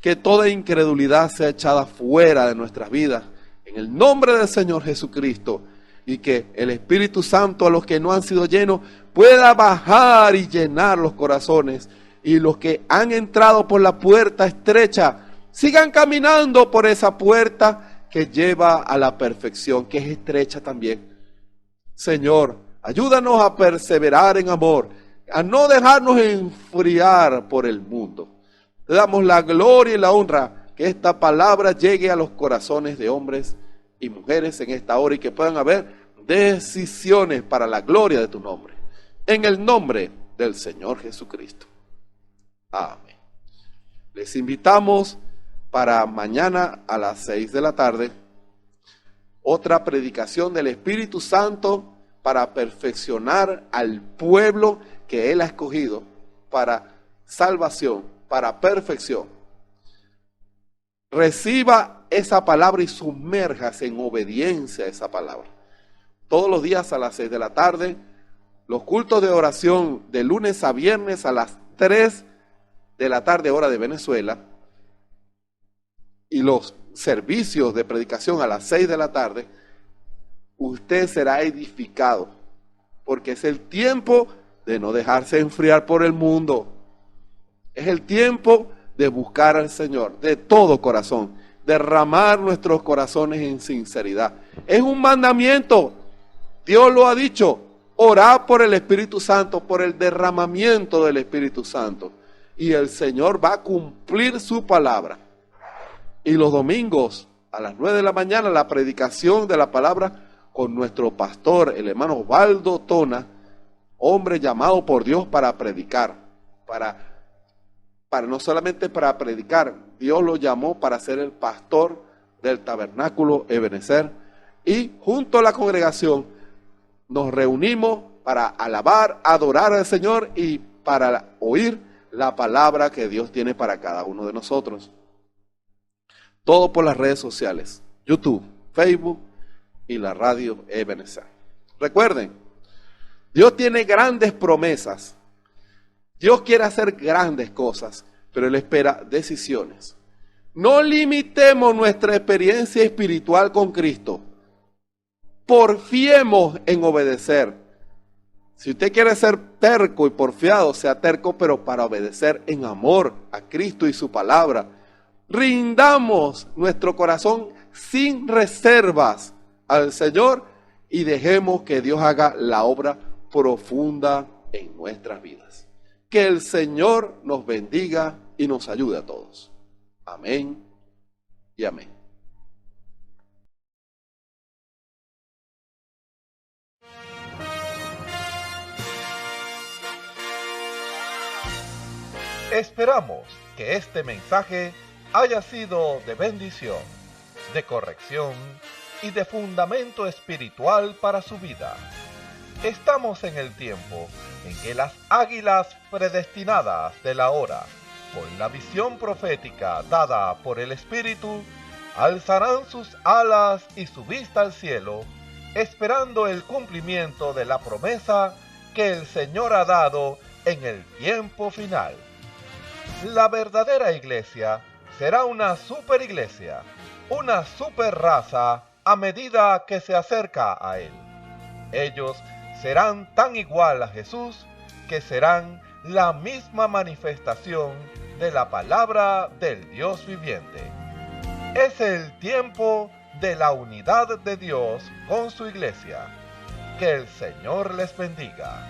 Que toda incredulidad sea echada fuera de nuestras vidas, en el nombre del Señor Jesucristo. Y que el Espíritu Santo, a los que no han sido llenos, pueda bajar y llenar los corazones. Y los que han entrado por la puerta estrecha, sigan caminando por esa puerta que lleva a la perfección, que es estrecha también. Señor, ayúdanos a perseverar en amor, a no dejarnos enfriar por el mundo. Te damos la gloria y la honra, que esta palabra llegue a los corazones de hombres y mujeres en esta hora y que puedan haber decisiones para la gloria de tu nombre. En el nombre del Señor Jesucristo. Amén. Les invitamos para mañana a las 6 de la tarde, otra predicación del Espíritu Santo para perfeccionar al pueblo que Él ha escogido para salvación, para perfección. Reciba esa palabra y sumérjase en obediencia a esa palabra. Todos los días a las 6 de la tarde, los cultos de oración de lunes a viernes a las 3 de la tarde, hora de Venezuela. y los servicios de predicación a las 6 de la tarde, usted será edificado, porque es el tiempo de no dejarse enfriar por el mundo. Es el tiempo de buscar al Señor de todo corazón, derramar nuestros corazones en sinceridad. Es un mandamiento. Dios lo ha dicho. Orad por el Espíritu Santo, por el derramamiento del Espíritu Santo. Y el Señor va a cumplir su palabra. Y los domingos a las 9 de la mañana, la predicación de la palabra con nuestro pastor, el hermano Osvaldo Tona, hombre llamado por Dios para predicar, para no solamente para predicar, Dios lo llamó para ser el pastor del tabernáculo Ebenezer, y junto a la congregación nos reunimos para alabar, adorar al Señor y para oír la palabra que Dios tiene para cada uno de nosotros. Todo por las redes sociales, YouTube, Facebook y la radio Ebenezer. Recuerden, Dios tiene grandes promesas. Dios quiere hacer grandes cosas, pero Él espera decisiones. No limitemos nuestra experiencia espiritual con Cristo. Porfiemos en obedecer. Si usted quiere ser terco y porfiado, sea terco, pero para obedecer en amor a Cristo y su palabra. Rindamos nuestro corazón sin reservas al Señor y dejemos que Dios haga la obra profunda en nuestras vidas. Que el Señor nos bendiga y nos ayude a todos. Amén y amén. Esperamos que este mensaje haya sido de bendición, de corrección y de fundamento espiritual para su vida. Estamos en el tiempo en que las águilas predestinadas de la hora, con la visión profética dada por el Espíritu, alzarán sus alas y su vista al cielo, esperando el cumplimiento de la promesa que el Señor ha dado en el tiempo final. La verdadera iglesia será una superiglesia, una superraza a medida que se acerca a Él. Ellos serán tan igual a Jesús que serán la misma manifestación de la palabra del Dios viviente. Es el tiempo de la unidad de Dios con su iglesia. Que el Señor les bendiga.